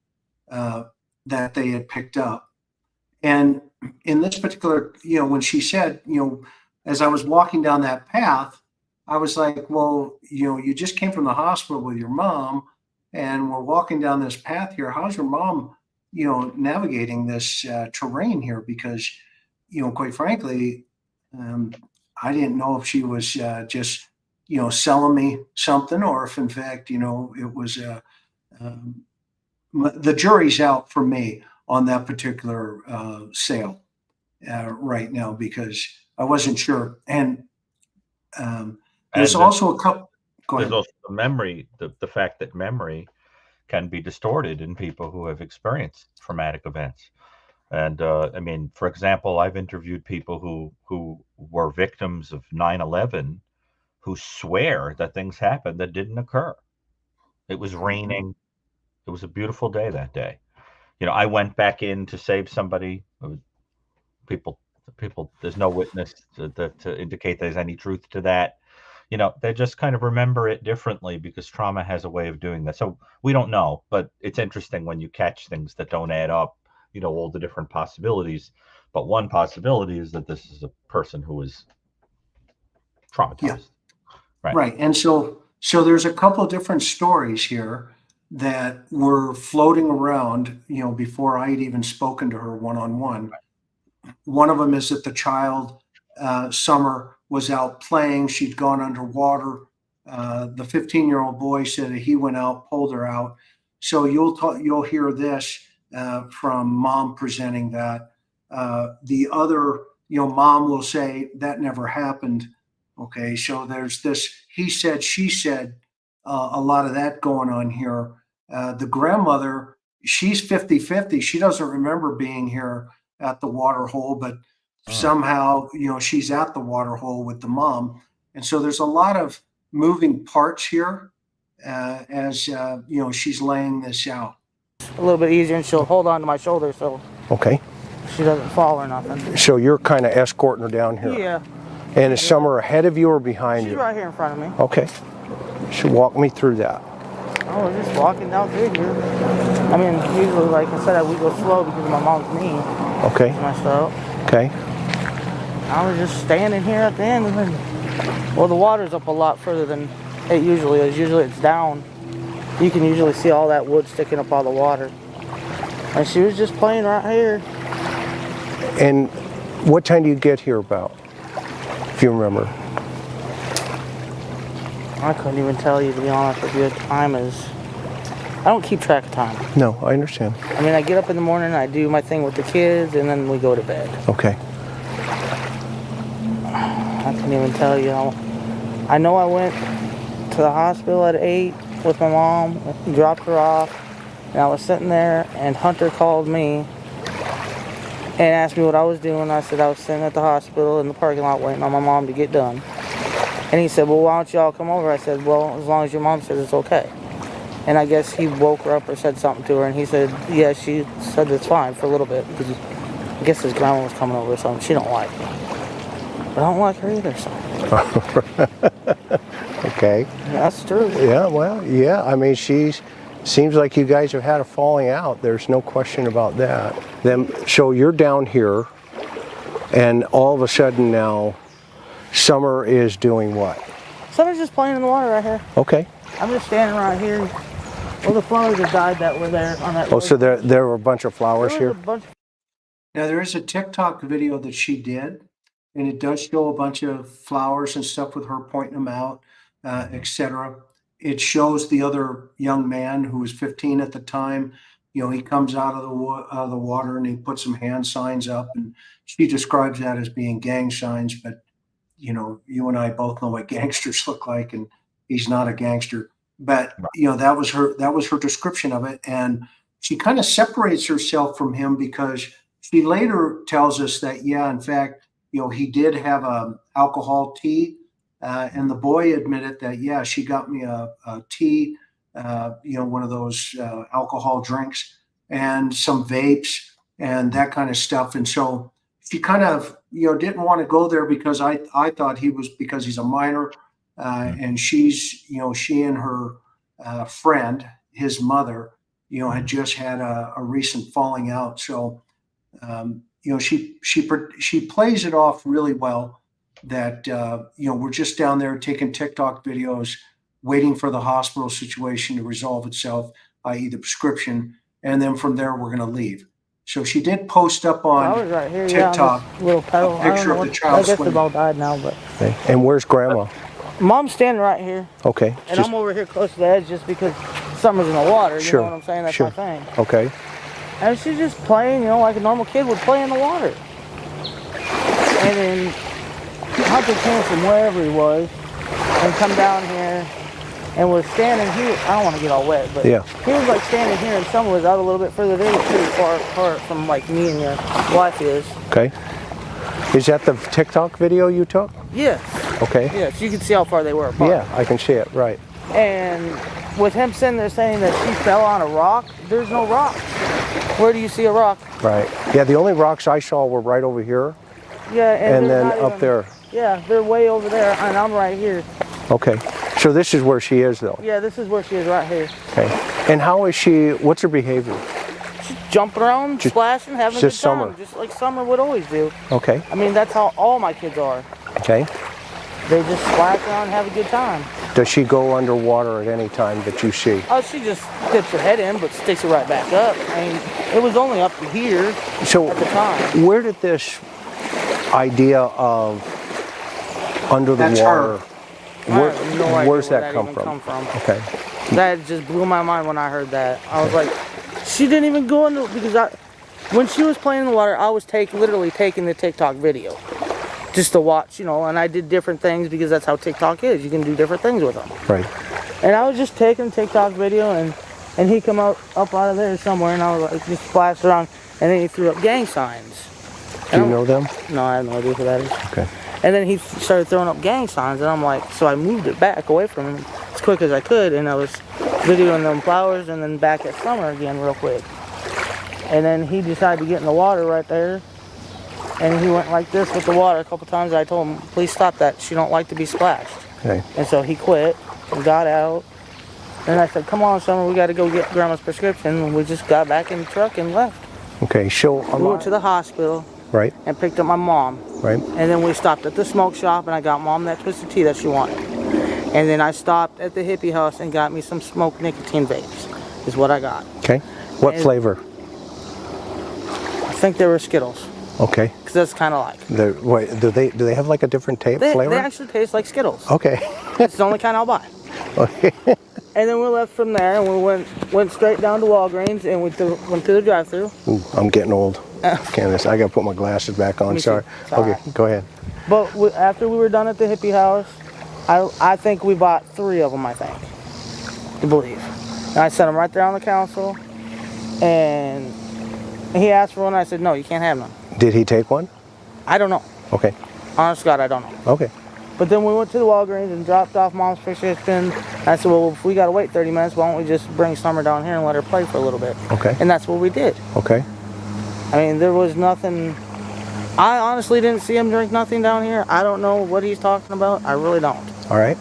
that they had picked up. And in this particular, when she said, as I was walking down that path, I was like, well, you just came from the hospital with your mom and we're walking down this path here. How's your mom, navigating this terrain here? Because, quite frankly, I didn't know if she was just, selling me something or if in fact, it was the jury's out for me on that particular sale right now because I wasn't sure. And there's also a couple. Go There's ahead. also the memory, the fact that memory can be distorted in people who have experienced traumatic events. And I mean, for example, I've interviewed people who were victims of 9/11 who swear that things happened that didn't occur. It was raining. It was a beautiful day that day. I went back in to save somebody. People, there's no witness to indicate there's any truth to that. They just kind of remember it differently because trauma has a way of doing that. So we don't know, but it's interesting when you catch things that don't add up, all the different possibilities. But one possibility is that this is a person who is traumatized. Yeah. Right. Right. And so there's a couple of different stories here that were floating around, before I had even spoken to her one-on-one. One of them is that the child, Summer, was out playing. She'd gone underwater. The 15-year-old boy said that he went out, pulled her out. So you'll hear this from mom presenting that. The other, mom will say that never happened. Okay, so there's this he said, she said, a lot of that going on here. The grandmother, she's 50-50. She doesn't remember being here at the water hole, but somehow, she's at the water hole with the mom. And so there's a lot of moving parts here as, she's laying this out. A little bit easier, and she'll hold on to my shoulder so Okay. she doesn't fall or nothing. So you're kind of escorting her down here. Yeah. And is Summer ahead of you or behind She's you? right here in front of me. Okay. So walk me through that. I was just walking down through here. I mean, usually, like I said, we go slow because of my mom's knee Okay. messed up. Okay. I was just standing here at the end, and then, well, the water's up a lot further than it usually is. Usually it's down. You can usually see all that wood sticking up out of the water. And she was just playing right here. And what time do you get here about? If you remember. I couldn't even tell you, to be honest with you. Time is... I don't keep track of time. No, I understand. I mean, I get up in the morning, I do my thing with the kids, and then we go to bed. Okay. I couldn't even tell you. I know I went to the hospital at 8 with my mom, dropped her off, and I was sitting there, and Hunter called me and asked me what I was doing. I said I was sitting at the hospital in the parking lot waiting on my mom to get done. And he said, well, why don't you all come over? I said, well, as long as your mom says it's okay. And I guess he woke her up or said something to her, and he said, yeah, she said it's fine for a little bit, because I guess his grandma was coming over or something. She don't like me. But I don't like her either, so. Okay. That's true. Yeah, well, yeah. I mean, seems like you guys have had a falling out. There's no question about that. So you're down here, and all of a sudden now, Summer is doing what? Summer's just playing in the water right here. Okay. I'm just standing right here. Well, the flowers have died that were there on that. Oh, so there were a bunch of flowers here? Now, there is a TikTok video that she did, and it does show a bunch of flowers and stuff with her pointing them out, etc. It shows the other young man who was 15 at the time. He comes out of the water and he puts some hand signs up, and she describes that as being gang signs. But you and I both know what gangsters look like, and he's not a gangster. But that was her description of it, and she kind of separates herself from him because she later tells us that in fact, he did have a alcohol tea, and the boy admitted that she got me a tea, one of those alcohol drinks, and some vapes and that kind of stuff. And so she kind of didn't want to go there because I thought because he's a minor, and she's, she and her friend, his mother, had just had a recent falling out. So, she plays it off really well that, we're just down there taking TikTok videos, waiting for the hospital situation to resolve itself, i.e. the prescription. And then from there, we're going to leave. So she did post up on I was right here, TikTok, yeah, little pedal. a picture of the child I guess swimming. they've all died now, but. Okay. And where's Grandma? Mom's standing right here, Okay. and I'm over here close to the edge just because Summer's in the water. You Sure, know what I'm saying? That's sure. my thing. Okay. And she's just playing, like a normal kid would play in the water. And then Hunter came from wherever he was and come down here and was standing here. I don't want to get all wet, but Yeah. he was like standing here and Summer was out a little bit further. They were pretty far apart from like me and your wife is. Okay. Is that the TikTok video you took? Yes. Okay. Yes, you can see how far they were apart. Yeah, I can see it. Right. And with him sitting there saying that she fell on a rock, there's no rock. Where do you see a rock? Right. Yeah, the only rocks I saw were right over here Yeah, and they're then not up even- there. Yeah, they're way over there, and I'm right here. Okay. So this is where she is though. Yeah, this is where she is right here. Okay. And how is she, what's her behavior? She's jumping around, Just- splashing, having a good just time, Summer. just like Summer would always do. Okay. I mean, that's how all my kids are. Okay. They just splash around and have a good time. Does she go underwater at any time that you see? Oh, she just dips her head in, but sticks it right back up. I mean, it was only up to here So at the time. where did this idea of under the That's water, I have no idea where's where that even come from? from. Okay. That just blew my mind when I heard that. I was like, she didn't even go into, because when she was playing in the water, I was literally taking the TikTok video just to watch, and I did different things because that's how TikTok is. You can do different things with them. Right. And I was just taking TikTok video, and he come up out of there somewhere, and I was like, just splashed around, and then he threw up gang signs. Do you know them? No, I have no idea who that is. Okay. And then he started throwing up gang signs, and I'm like, so I moved it back away from him as quick as I could, and I was videoing them flowers, and then back at Summer again real quick. And then he decided to get in the water right there, and he went like this with the water a couple times. I told him, please stop that. She don't like to be splashed. Okay. And so he quit and got out. And I said, come on, Summer, we got to go get Grandma's prescription. And we just got back in the truck and left. Okay. So We went to the hospital right. and picked up my mom. Right. And then we stopped at the smoke shop, and I got Mom that twisted tea that she wanted. And then I stopped at the hippie house and got me some smoked nicotine vapes, is what I got. Okay. What And- flavor? I think they were Skittles, Okay. because that's kind of like. Wait, do they have like a different flavor? They actually taste like Skittles. Okay. It's the only kind I'll buy. Okay. And then we left from there, and we went straight down to Walgreens, and went through the drive-thru. Ooh, I'm getting old. Candace, I gotta put my glasses back on. Me too. Sorry. It's all Okay, right. go ahead. But after we were done at the hippie house, I think we bought 3 of them, I think, to believe. And I set them right there on the council, and he asked for one, and I said, no, you can't have none. Did he take one? I don't know. Okay. Honest to God, I don't know. Okay. But then we went to the Walgreens and dropped off Mom's prescription. I said, well, if we got to wait 30 minutes, why don't we just bring Summer down here and let her play for a little bit? Okay. And that's what we did. Okay. I mean, there was nothing. I honestly didn't see him drink nothing down here. I don't know what he's talking about. I really don't. All right.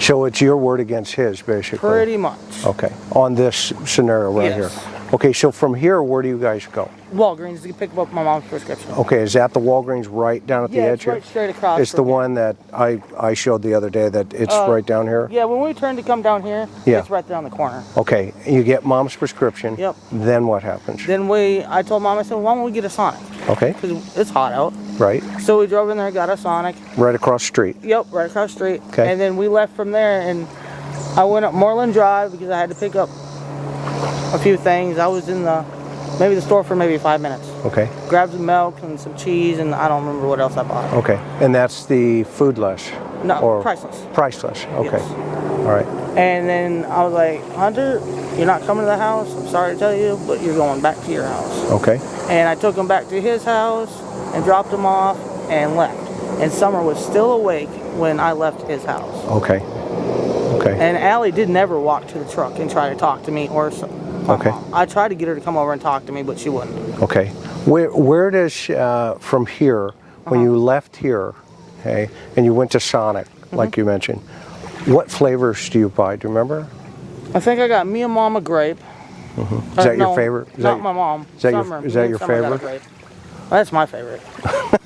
So it's your word against his, basically. Pretty much. Okay. On this scenario right Yes. here. Okay, so from here, where do you guys go? Walgreens to pick up my mom's prescription. Okay, is that the Walgreens right down at the Yeah, edge it's here? right straight across. It's the from here. one that I showed the other day that it's right down here? Yeah, when we turned to come down here, Yeah. it's right there on the corner. Okay, you get Mom's prescription. Yep. Then what happens? Then I told Mom, I said, why don't we get a Sonic? Okay, Because it's hot out. right. So we drove in there, got a Sonic. Right across the street. Yep, right across the street. Okay. And then we left from there, and I went up Moreland Drive because I had to pick up a few things. I was in maybe the store for maybe 5 minutes. Okay, Grabbed some milk and some cheese, and I don't remember what else I bought. okay. And that's the foodless? No, or priceless. Priceless, okay. Yes. All right. And then I was like, Hunter, you're not coming to the house. I'm sorry to tell you, but you're going back to your house. Okay, And I took him back to his house and dropped him off and left. And Summer was still awake when I left his house. okay, okay. And Allie did never walk to the truck and try to talk to me or my Okay. mom. I tried to get her to come over and talk to me, but she wouldn't. Okay. Where does, from here, when you left here Okay. And you went to Sonic, like you mentioned. What flavors do you buy? Do you remember? I think I got me and Mom a grape. Is that your No, favorite? Is not that, my mom. is that Summer. your, is Me that and your Summer got a favorite? grape. Well, that's my favorite. I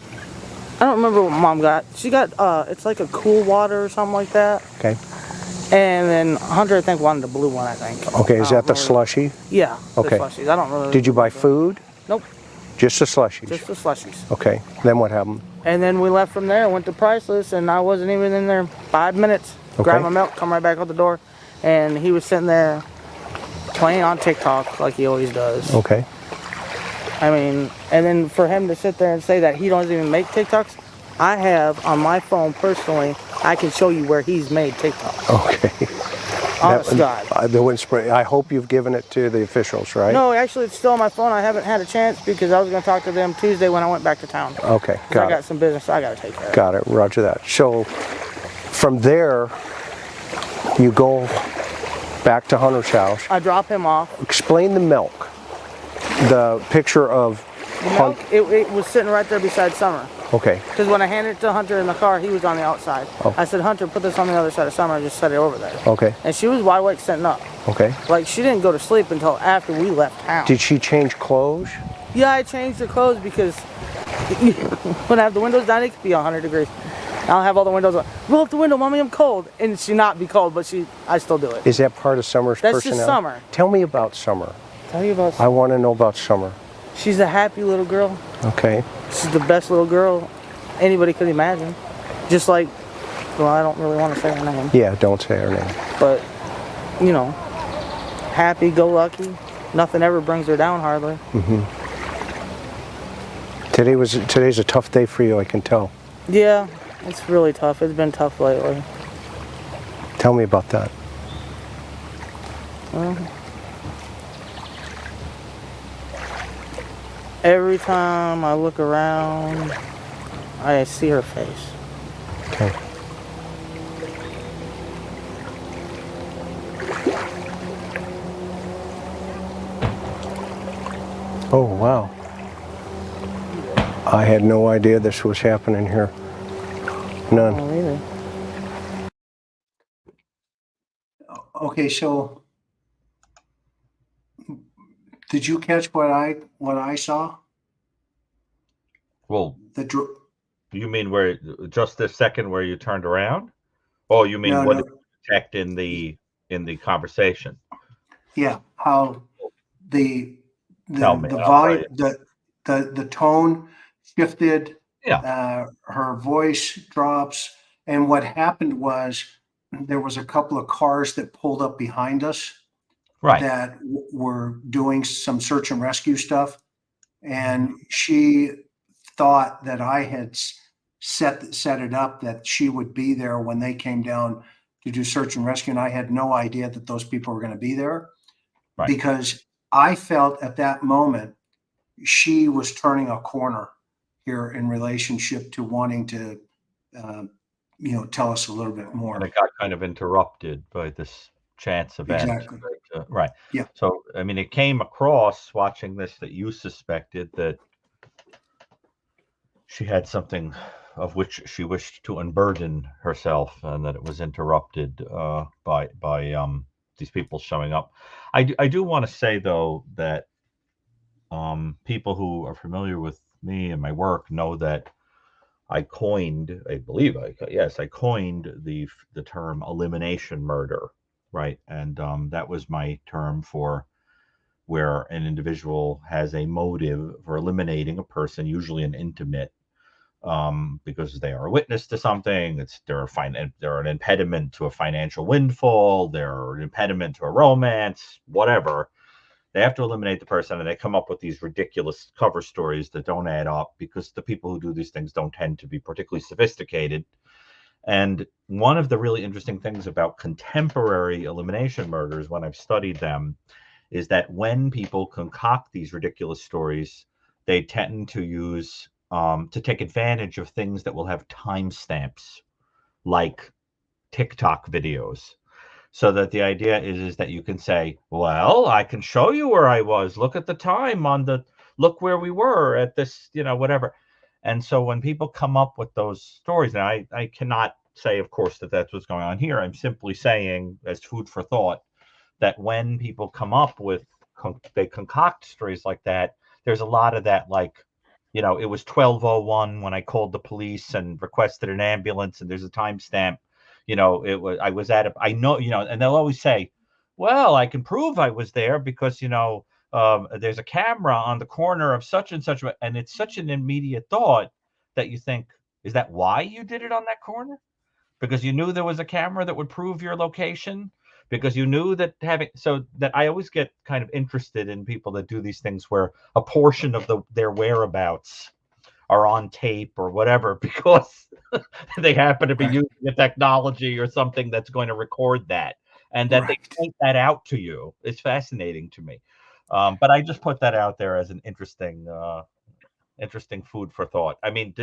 don't remember what Mom got. She got, it's like a cool water or something like that. Okay. And then Hunter, I think, wanted the blue one, I think. Okay, is I that don't the really- slushy? Yeah, Okay. the slushies. I don't really... Did you buy remember. food? Nope, Just the slushies? just the slushies. Okay. Then what happened? And then we left from there, went to Priceless, and I wasn't even in there 5 minutes. Okay. Grabbed my milk, come right back out the door, and he was sitting there playing on TikTok like he always does. Okay. I mean, and then for him to sit there and say that he doesn't even make TikToks, I have on my phone personally, I can show you where he's made TikToks. Okay. Honest to God. The wind spray. I hope you've given it to the officials, right? No, actually, it's still on my phone. I haven't had a chance because I was going to talk to them Tuesday when I went back to town. Okay, 'Cause I got got it. some business I got to take care of. Got it. Roger that. So from there, you go back to Hunter's house. I drop him off. Explain the milk. The picture of The milk, it was sitting right there beside Summer. Okay. Because when I handed it to Hunter in the car, he was on the outside. Oh. I said, Hunter, put this on the other side of Summer and just set it over there. Okay. And she was wide awake sitting up. Okay. Like, she didn't go to sleep until after we left town. Did she change clothes? Yeah, I changed her clothes because when I have the windows down, it could be 100 degrees. I'll have all the windows on. Roll up the window, Mommy, I'm cold. And she not be cold, but I still do it. Is that part of Summer's That's just personality? Summer. Tell me about Summer. Tell you about. I want to know about Summer. She's a happy little girl. Okay. She's the best little girl anybody could imagine. Just like, well, I don't really want to say her name, Yeah, don't say her name. but you know, happy-go-lucky. Nothing ever brings her down hardly. Today's a tough day for you, I can tell. Yeah, it's really tough. It's been tough lately. Tell me about that. Well, every time I look around, I see her face. Okay. Oh, wow. I had no idea this was happening here. None. Oh, really? Okay, so did you catch what I saw? Well, The dr- you mean where just this second where you turned around? Oh, you mean No, what no. did you detect in the conversation? Yeah, how the Tell me, the I'll volume, the tone shifted. Yeah. Her voice drops, and what happened was there was a couple of cars that pulled up behind us Right. that were doing some search and rescue stuff, and she thought that I had set it up that she would be there when they came down to do search and rescue, and I had no idea that those people were going to be there. Right. Because I felt at that moment she was turning a corner here in relationship to wanting to, tell us a little bit more. And it got kind of interrupted by this chance event. Exactly. Right. Yeah. So, I mean, it came across watching this that you suspected that she had something of which she wished to unburden herself, and that it was interrupted by these people showing up. I do want to say though that people who are familiar with me and my work know that I coined the term elimination murder, right? And that was my term for where an individual has a motive for eliminating a person, usually an intimate, because they are a witness to something. They're an impediment to a financial windfall. They're an impediment to a romance, whatever. They have to eliminate the person, and they come up with these ridiculous cover stories that don't add up because the people who do these things don't tend to be particularly sophisticated. And one of the really interesting things about contemporary elimination murders, when I've studied them, is that when people concoct these ridiculous stories, they tend to use to take advantage of things that will have timestamps, like TikTok videos. So that the idea is that you can say, well, I can show you where I was. Look at the time look where we were at this, whatever. And so when people come up with those stories, now I cannot say, of course, that that's what's going on here. I'm simply saying, as food for thought, that when people come up with, they concoct stories like that, there's a lot of that, like, it was 12:01 when I called the police and requested an ambulance, and there's a timestamp. I was at I know, and they'll always say, well, I can prove I was there because, there's a camera on the corner of such and such, and it's such an immediate thought that you think, is that why you did it on that corner? Because you knew there was a camera that would prove your location? Because you knew that so that I always get kind of interested in people that do these things where a portion of their whereabouts are on tape or whatever, because they happen to be Right. using a technology or something that's going to record that, and that they Right. point that out to you. It's fascinating to me. But I just put that out there as an interesting food for thought. I mean,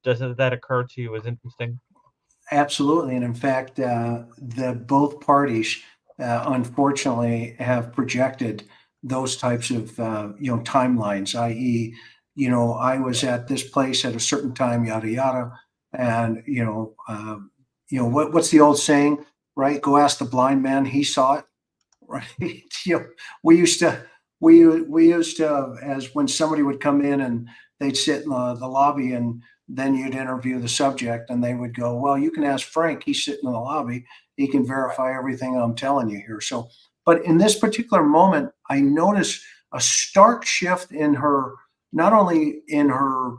doesn't that occur to you as interesting? Absolutely. And in fact, the both parties, unfortunately, have projected those types of, timelines, i.e., I was at this place at a certain time, yada, yada. And, what's the old saying, right? Go ask the blind man, he saw it, right? We used to, we used to, as when somebody would come in and they'd sit in the lobby, and then you'd interview the subject and they would go, well, you can ask Frank, he's sitting in the lobby, he can verify everything I'm telling you here. So, but in this particular moment, I noticed a stark shift in her, not only in her,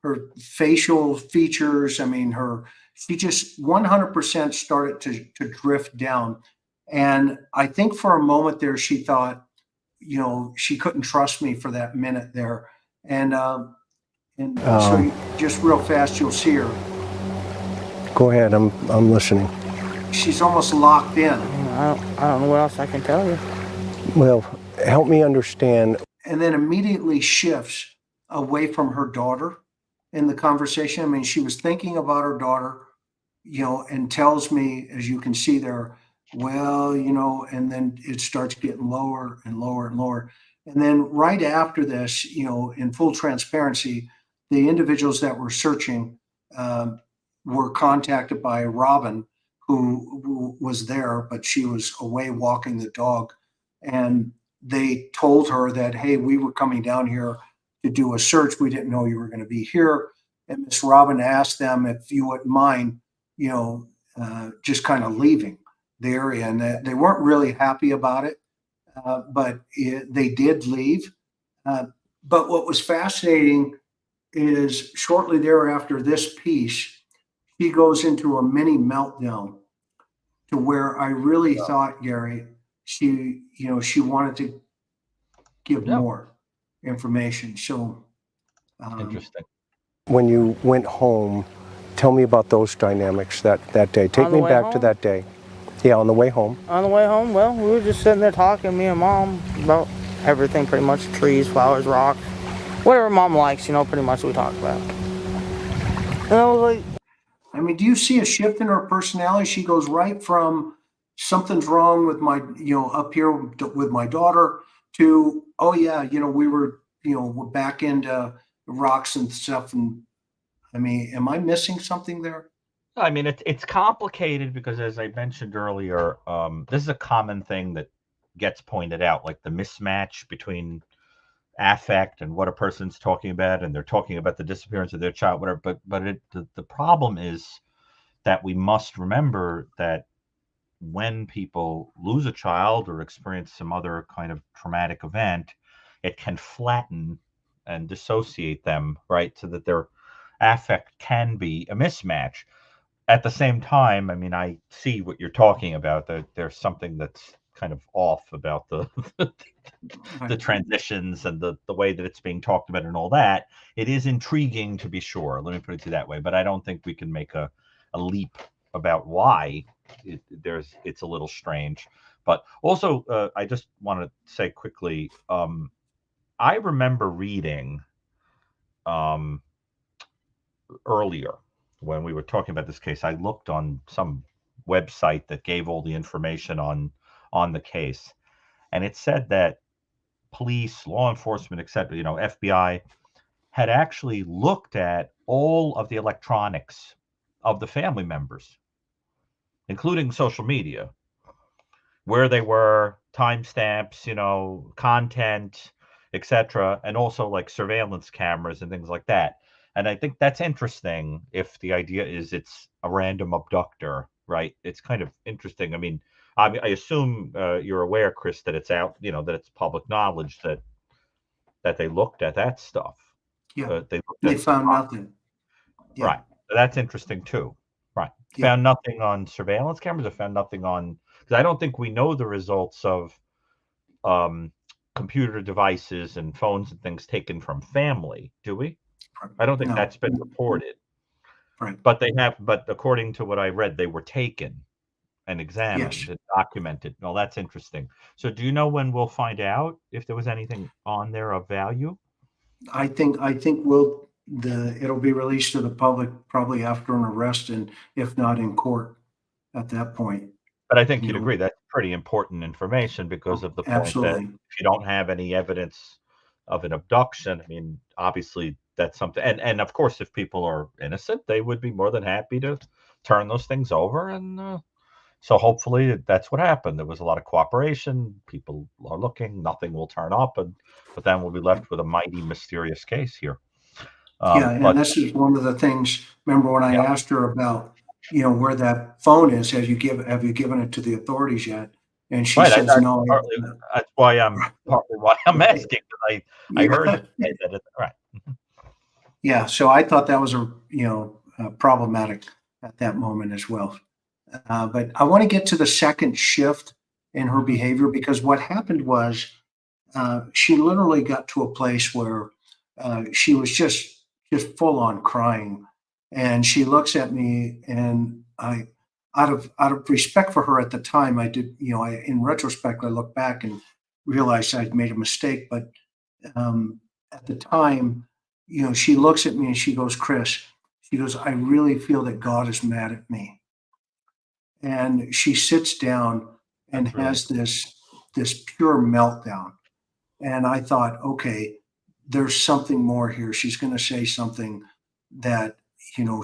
her facial features. I mean, she just 100% started to drift down. And I think for a moment there, she thought, she couldn't trust me for that minute there. And so Um, just real fast, you'll see her. Go ahead. I'm listening. She's almost locked in. I don't know what else I can tell you. Well, help me understand. And then immediately shifts away from her daughter in the conversation. I mean, she was thinking about her daughter, and tells me, as you can see there, well, and then it starts getting lower and lower and lower. And then right after this, in full transparency, the individuals that were searching were contacted by Robin, who was there, but she was away walking the dog. And they told her that, hey, we were coming down here to do a search. We didn't know you were going to be here. And Miss Robin asked them if you wouldn't mind, just kind of leaving the area. And they weren't really happy about it, but they did leave. But what was fascinating is shortly thereafter this piece, he goes into a mini meltdown to where I really thought, Gary, she wanted to give Yeah. more information. So, Interesting. When you went home, tell me about those dynamics that day. Take On the me way back to home? that day. Yeah, on the way home. On the way home, well, we were just sitting there talking, me and Mom, about everything pretty much. Trees, flowers, rocks. Whatever Mom likes, pretty much we talk about. And I was like, I mean, do you see a shift in her personality? She goes right from something's wrong with my, up here with my daughter to, oh yeah, we were, we're back into rocks and stuff. And I mean, am I missing something there? I mean, it's complicated because, as I mentioned earlier, this is a common thing that gets pointed out, like the mismatch between affect and what a person's talking about, and they're talking about the disappearance of their child, whatever. But the problem is that we must remember that when people lose a child or experience some other kind of traumatic event, it can flatten and dissociate them, right? So that their affect can be a mismatch. At the same time, I mean, I see what you're talking about. That there's something that's kind of off about the the Right. transitions and the way that it's being talked about and all that. It is intriguing, to be sure. Let me put it to you that way. But I don't think we can make a leap about why it's a little strange. But also, I just want to say quickly, I remember reading earlier when we were talking about this case. I looked on some website that gave all the information on the case, and it said that police, law enforcement, etc., FBI had actually looked at all of the electronics of the family members, including social media, where they were, timestamps, content, etc., and also like surveillance cameras and things like that. And I think that's interesting if the idea is it's a random abductor, right? It's kind of interesting. I assume you're aware, Chris, that it's out, that it's public knowledge that they looked at that stuff. Yeah. They looked They at found nothing. Yeah. Right. That's interesting too. Right. Yeah. Found nothing on surveillance cameras, or found nothing on, because I don't think we know the results of computer devices and phones and things taken from family, do we? I don't think No. that's been reported. Right. But according to what I read, they were taken and examined Yes. and documented. Well, that's interesting. So do you know when we'll find out if there was anything on there of value? I think it'll be released to the public probably after an arrest, and if not in court at that point. But I think You you'd know. agree that's pretty important information because of the point that Absolutely. if you don't have any evidence of an abduction, obviously that's something. And of course, if people are innocent, they would be more than happy to turn those things over. And so hopefully that's what happened. There was a lot of cooperation. People are looking, nothing will turn up, but then we'll be left with a mighty mysterious case here. Yeah, and But this is one of the things, remember when I yeah, asked her about, where that phone is, have you given it to the authorities yet? And she right. says, no. That's why I'm partly why I'm Right. asking, because I heard Yeah. you say that. Right. Yeah, so I thought that was problematic at that moment as well. But I want to get to the second shift in her behavior, because what happened was she literally got to a place where she was just full on crying, and she looks at me, and I, out of respect for her at the time, I did, in retrospect, I look back and realized I'd made a mistake, but at the time, she looks at me and she goes, Chris, she goes, I really feel that God is mad at me. And she sits down and That's really has this pure meltdown. And I thought, okay, there's something more here. She's going to say something that,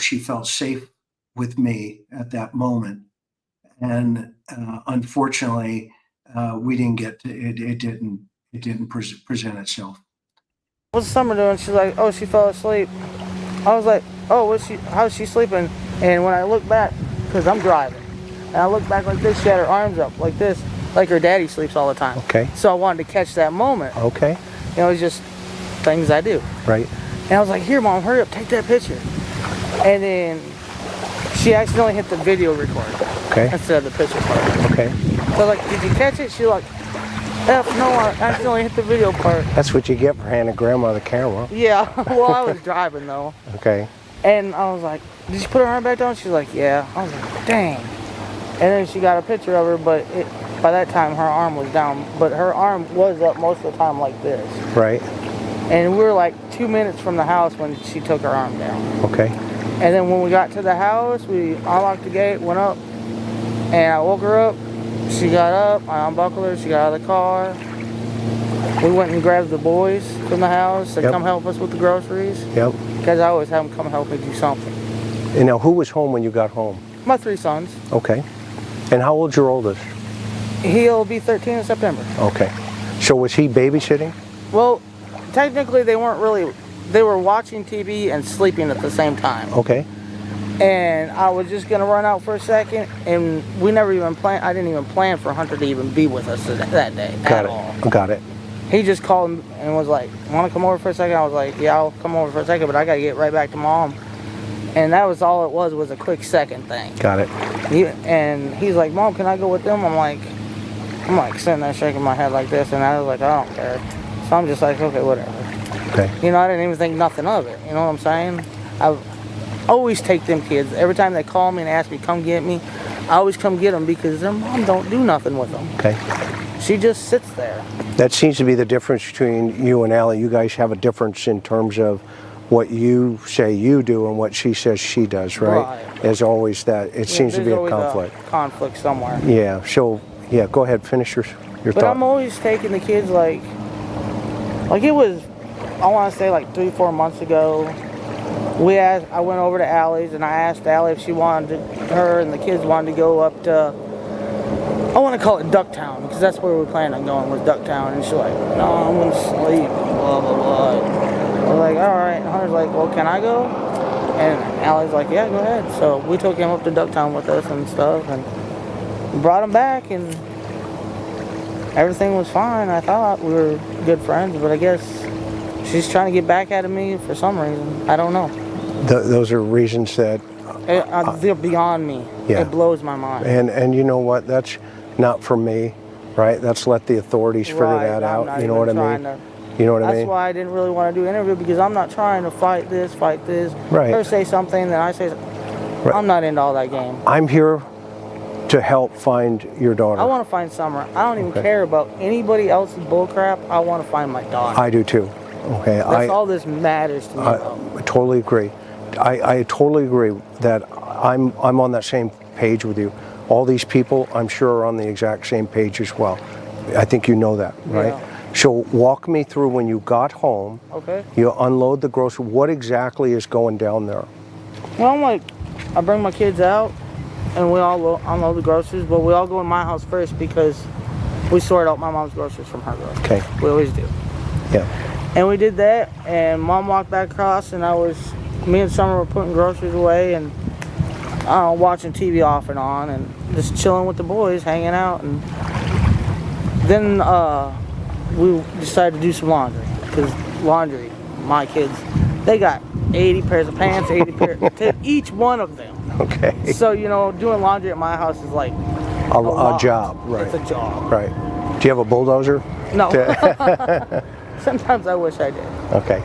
she felt safe with me at that moment. And unfortunately, we didn't get to it. It didn't present itself. What's Summer doing? She's like, oh, she fell asleep. I was like, oh, how's she sleeping? And when I look back, because I'm driving, and I look back like this, she had her arms up like this, like her daddy sleeps all the time. Okay. So I wanted to catch that moment. Okay. It's just things I do. Right. And I was like, here, Mom, hurry up, take that picture. And then she accidentally hit the video record Okay. instead of the picture part. Okay. So like, did you catch it? She's like, F, no, I accidentally hit the video part. That's what you get for handing Grandma the camera. Yeah, well, I was driving though. Okay. And I was like, did she put her arm back down? She's like, yeah. I was like, dang. And then she got a picture of her, but by that time her arm was down. But her arm was up most of the time like this. Right. And we were like 2 minutes from the house when she took her arm down. Okay. And then when we got to the house, we unlocked the gate, went up, and I woke her up. She got up, I unbuckled her, she got out of the car. We went and grabbed the boys from the house to Yep. come help us with the groceries. Yep. Because I always have them come help me do something. And now, who was home when you got home? My 3 sons. Okay. And how old's your oldest? He'll be 13 in September. Okay. So was he babysitting? Well, technically they weren't really, they were watching TV and sleeping at the same time. Okay. And I was just gonna run out for a second, and we never even planned, I didn't even plan for Hunter to even be with us that day Got at all. it. Got it. He just called and was like, wanna come over for a second? I was like, yeah, I'll come over for a second, but I gotta get right back to Mom. And that was all it was a quick second thing. Got it. And he's like, Mom, can I go with them? I'm like sitting there shaking my head like this, and I was like, I don't care. So I'm just like, okay, whatever. Okay. I didn't even think nothing of it. You know what I'm saying? I always take them kids. Every time they call me and ask me, come get me, I always come get them because their mom don't do nothing with them. Okay. She just sits there. That seems to be the difference between you and Allie. You guys have a difference in terms of what you say you do and what she says she does, right? Right. There's always that. It seems to be There's a always conflict. Conflict somewhere. Yeah. So, yeah, go ahead. Finish your But thought. I'm always taking the kids like it was I want to say like 3-4 months ago, I went over to Allie's and I asked Allie if she wanted her and the kids wanted to go up to, I want to call it Ducktown, because that's where we planned on going, was Ducktown. And she's like, no, I'm going to sleep, blah, blah, blah. I was like, all right. And Hunter's like, well, can I go? And Allie's like, yeah, go ahead. So we took him up to Ducktown with us and stuff, and brought him back, and everything was fine. I thought we were good friends, but I guess she's trying to get back at me for some reason. I don't know. Those are reasons that They're beyond me. Yeah. It blows my mind. and you know what? That's not for me, right? That's let the authorities figure Right, that I'm out. not You know even what I mean? trying You know what I That's mean? why I didn't really want to do an interview, because I'm not trying to fight this. Right. Her say something, then I say something. Right. I'm not into all that game. I'm here to help find your daughter. I want to find Summer. I don't even Okay. care about anybody else's bullcrap. I want to find my daughter. I do too. Okay. That's all this matters to me. I totally agree. I totally agree that I'm on that same page with you. All these people, I'm sure, are on the exact same page as well. I think you know that, right? Yeah. So walk me through when you got home. Okay. You unload the grocery. What exactly is going down there? Well, I bring my kids out, and we all unload the groceries, but we all go in my house first because we sort out my mom's groceries from her groceries. Okay. We always do. Yeah. And we did that, and Mom walked back across, and me and Summer were putting groceries away, and watching TV off and on, and just chilling with the boys, hanging out, and then we decided to do some laundry, because laundry, my kids, they got 80 pairs of pants, 80 pairs, to each one of them. Okay. So, you know, doing laundry at my house is like A lot. job, right? It's a job. Right. Do you have a bulldozer? No. Sometimes I wish I did. Okay.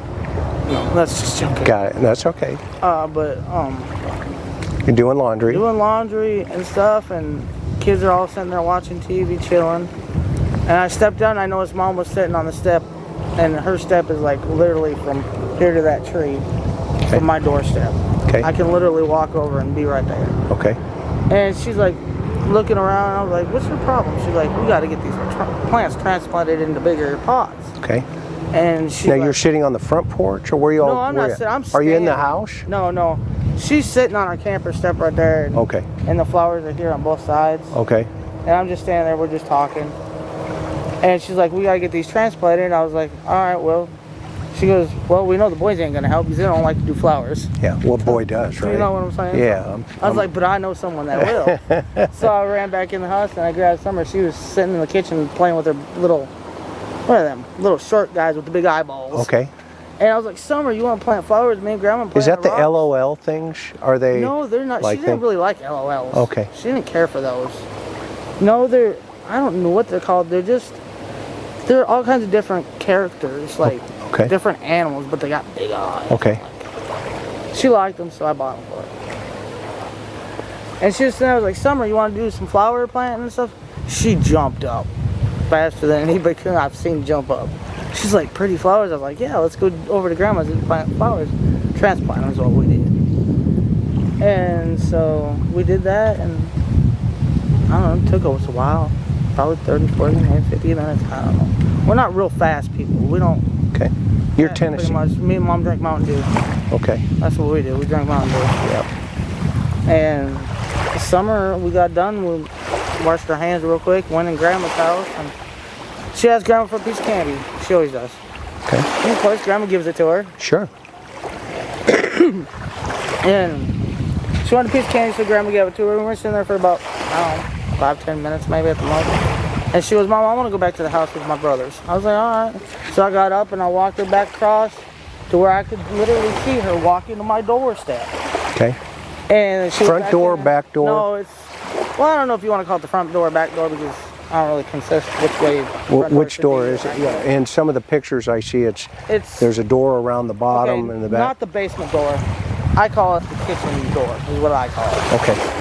No, that's just joking. Got it. That's okay. But You're doing laundry. doing laundry and stuff, and kids are all sitting there watching TV, chilling. And I stepped down, and I noticed Mom was sitting on the step, and her step is like literally from here to that tree, from my doorstep. Okay. I can literally walk over and be right there. Okay. And she's like looking around, and I was like, what's your problem? She's like, we got to get these plants transplanted into bigger pots. Okay. And she's Now like, you're sitting on the front porch, or where you all? no, I'm where not you- sitting. I'm Are you in the standing. house? No. She's sitting on our camper step right there. And, Okay. and the flowers are here on both sides. Okay. And I'm just standing there, we're just talking. And she's like, we gotta get these transplanted. And I was like, all right, well. She goes, well, we know the boys ain't gonna help because they don't like to do flowers. Yeah. Well, boy does, right? You know what I'm saying? Yeah. I was like, but I know someone that will. So I ran back in the house and I grabbed Summer. She was sitting in the kitchen playing with her little, what are them? Little short guys with the big eyeballs. Okay. And I was like, Summer, you want to plant flowers? Me and Grandma plant Is that the rocks? LOL things? Are they? No, they're not. like She didn't thing- really like LOLs. Okay. She didn't care for those. No, I don't know what they're called. They're all kinds of different characters, like Okay. different animals, but they got big eyes. Okay. She liked them, so I bought them for her. And she was sitting there, I was like, Summer, you want to do some flower planting and stuff? She jumped up faster than anybody I've seen jump up. She's like, pretty flowers? I was like, yeah, let's go over to Grandma's and plant flowers. Transplant them is what we did. And so we did that, and I don't know, it took us a while. Probably 30, 40, maybe 50 minutes, I don't know. We're not real fast people. We don't. Okay. You're Yeah, Tennessee. Pretty much. Me and Mom drink Mountain Dew. Okay. That's what we do. We drink Mountain Dew. Yep. And the summer we got done, we washed our hands real quick, went in Grandma's house, and she asked Grandma for a piece of candy. She always does. Okay. And of course, Grandma gives it to her. Sure. And she wanted a piece of candy, so Grandma gave it to her. We were sitting there for about, I don't know, 5-10 minutes maybe at the most. And she goes, Mom, I want to go back to the house with my brothers. I was like, all right. So I got up and I walked her back across to where I could literally see her walking to my doorstep. Okay. And she was Front back door, there. back door? No, well, I don't know if you want to call it the front door or back door because I don't really consist which way. front Which should door be or is it? back Yeah. door. In some of the pictures I see, It's there's a door around the bottom okay, and the back. not the basement door. I call it the kitchen door is what I call it. Okay.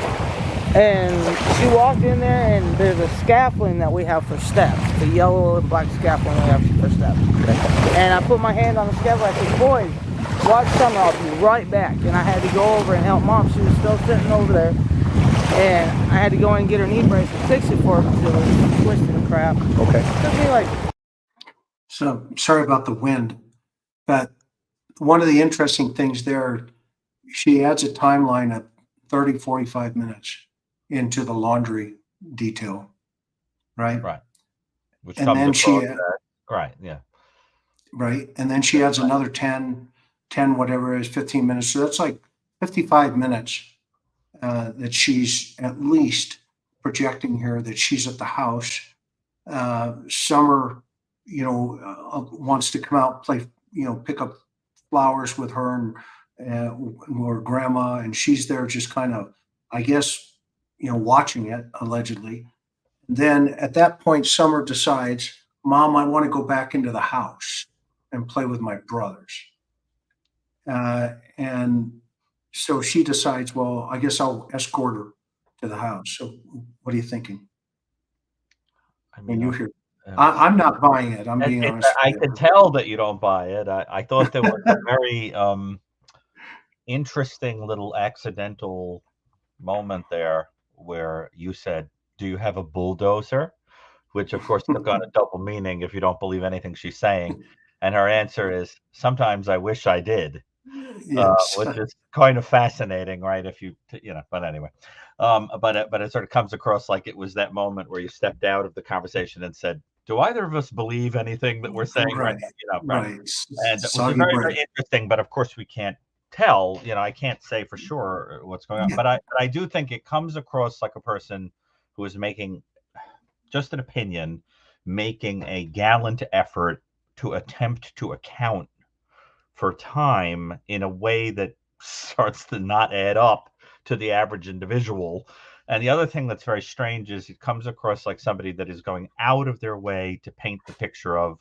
And she walked in there, and there's a scaffolding that we have for steps. The yellow and black scaffolding we have for steps. Okay. And I put my hand on the scaffold. I said, boys, watch Summer. I'll be right back. And I had to go over and help Mom. She was still sitting over there. And I had to go in and get her knee brace and fix it for her because it was twisted and crap. Okay. It took me like, So sorry about the wind. But one of the interesting things there, she adds a timeline of 30, 45 minutes into the laundry detail, right? Right. Which And comes then she, across that. Right. Yeah. right? And then she adds another 10, whatever it is, 15 minutes. So that's like 55 minutes that she's at least projecting here that she's at the house. Summer, wants to come out, play, pick up flowers with her or grandma, and she's there just kind of, I guess, watching it allegedly. Then at that point, Summer decides, Mom, I want to go back into the house and play with my brothers. And so she decides, well, I guess I'll escort her to the house. So what are you thinking I when mean, you hear? uh, I'm not buying it. I'm being honest I with can you. tell that you don't buy it. I thought there was a very interesting little accidental moment there where you said, "Do you have a bulldozer?" Which of course took on a double meaning if you don't believe anything she's saying. And her answer is, "Sometimes I wish I did." Yes. Which is kind of fascinating, right? If you, but anyway, but it sort of comes across like it was that moment where you stepped out of the conversation and said, "Do either of us believe anything that we're saying right Right. now?" Right? Right. And which is Soggy very, bread. very interesting. But of course, we can't tell. I can't say for sure what's going on. Yeah. But I do think it comes across like a person who is making just an opinion, making a gallant effort to attempt to account for time in a way that starts to not add up to the average individual. And the other thing that's very strange is it comes across like somebody that is going out of their way to paint the picture of,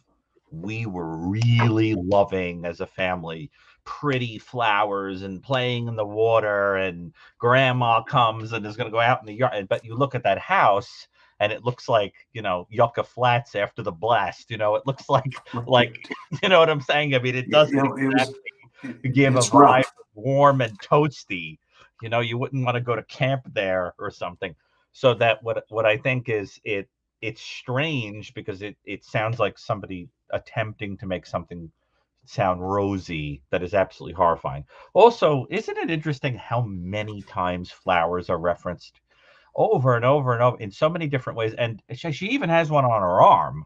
we were really loving as a family, pretty flowers and playing in the water, and grandma comes and is going to go out in the yard. But you look at that house and it looks like, Yucca Flats after the blast. It looks like you know what I'm saying? I mean, it doesn't give a it's vibe rough. of warm and toasty. You wouldn't want to go to camp there or something. So that what I think is it's strange because it sounds like somebody attempting to make something sound rosy that is absolutely horrifying. Also, isn't it interesting how many times flowers are referenced over and over and over in so many different ways? And she even has one on her arm.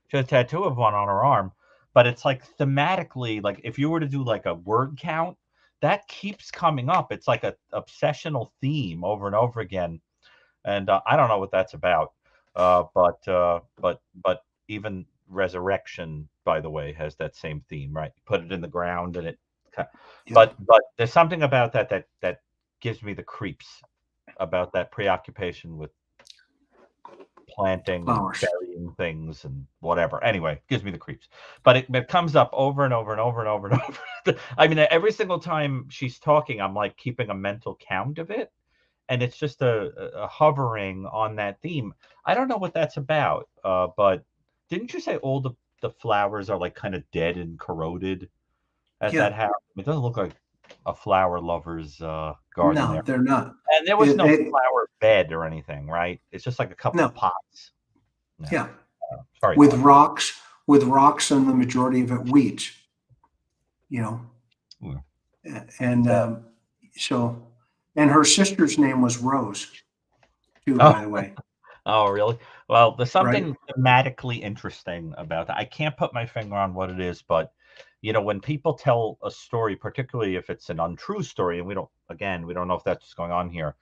She has a tattoo of one on her arm, but it's like thematically, like if you were to do like a word count, that keeps coming up. It's like a obsessional theme over and over again. And I don't know what that's about. But even resurrection, by the way, has that same theme, right? You put it in the ground and it. Yeah. But there's something about that gives me the creeps about that preoccupation with planting and Flowers. burying things and whatever. Anyway, it gives me the creeps. But it comes up over and over and over and over and over. I mean, every single time she's talking, I'm like keeping a mental count of it. And it's just a hovering on that theme. I don't know what that's about. But didn't you say all the flowers are like kind of dead and corroded at Yeah. that house? It doesn't look like a flower lover's garden No, there. they're not. And there was no It- flower bed or anything, right? It's just like a couple of no. pots. No. Yeah. Sorry. With rocks and the majority of it weeds, Yeah. and so, and her sister's name was Rose too, Oh, by the way, oh, really? Well, there's right? something thematically interesting about that. I can't put my finger on what it is, but when people tell a story, particularly if it's an untrue story, and we don't know if that's what's going on here,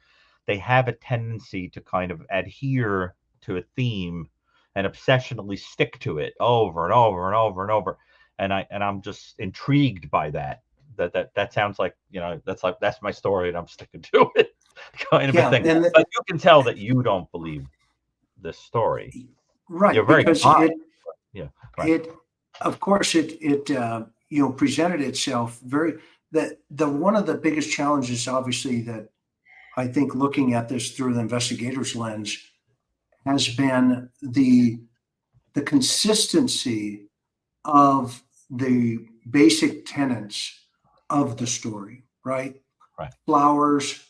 they have a tendency to kind of adhere to a theme and obsessionally stick to it over and over and over and over. And I'm just intrigued by that. That sounds like, that's my story and I'm sticking to it, kind of a Yeah, thing. and But you can tell that you don't believe this story. You're right, very because kind. Yeah, right. it of course it presented itself very, that the one of the biggest challenges, obviously, that I think looking at this through the investigator's lens has been the consistency of the basic tenets of the story, right? Right. Flowers,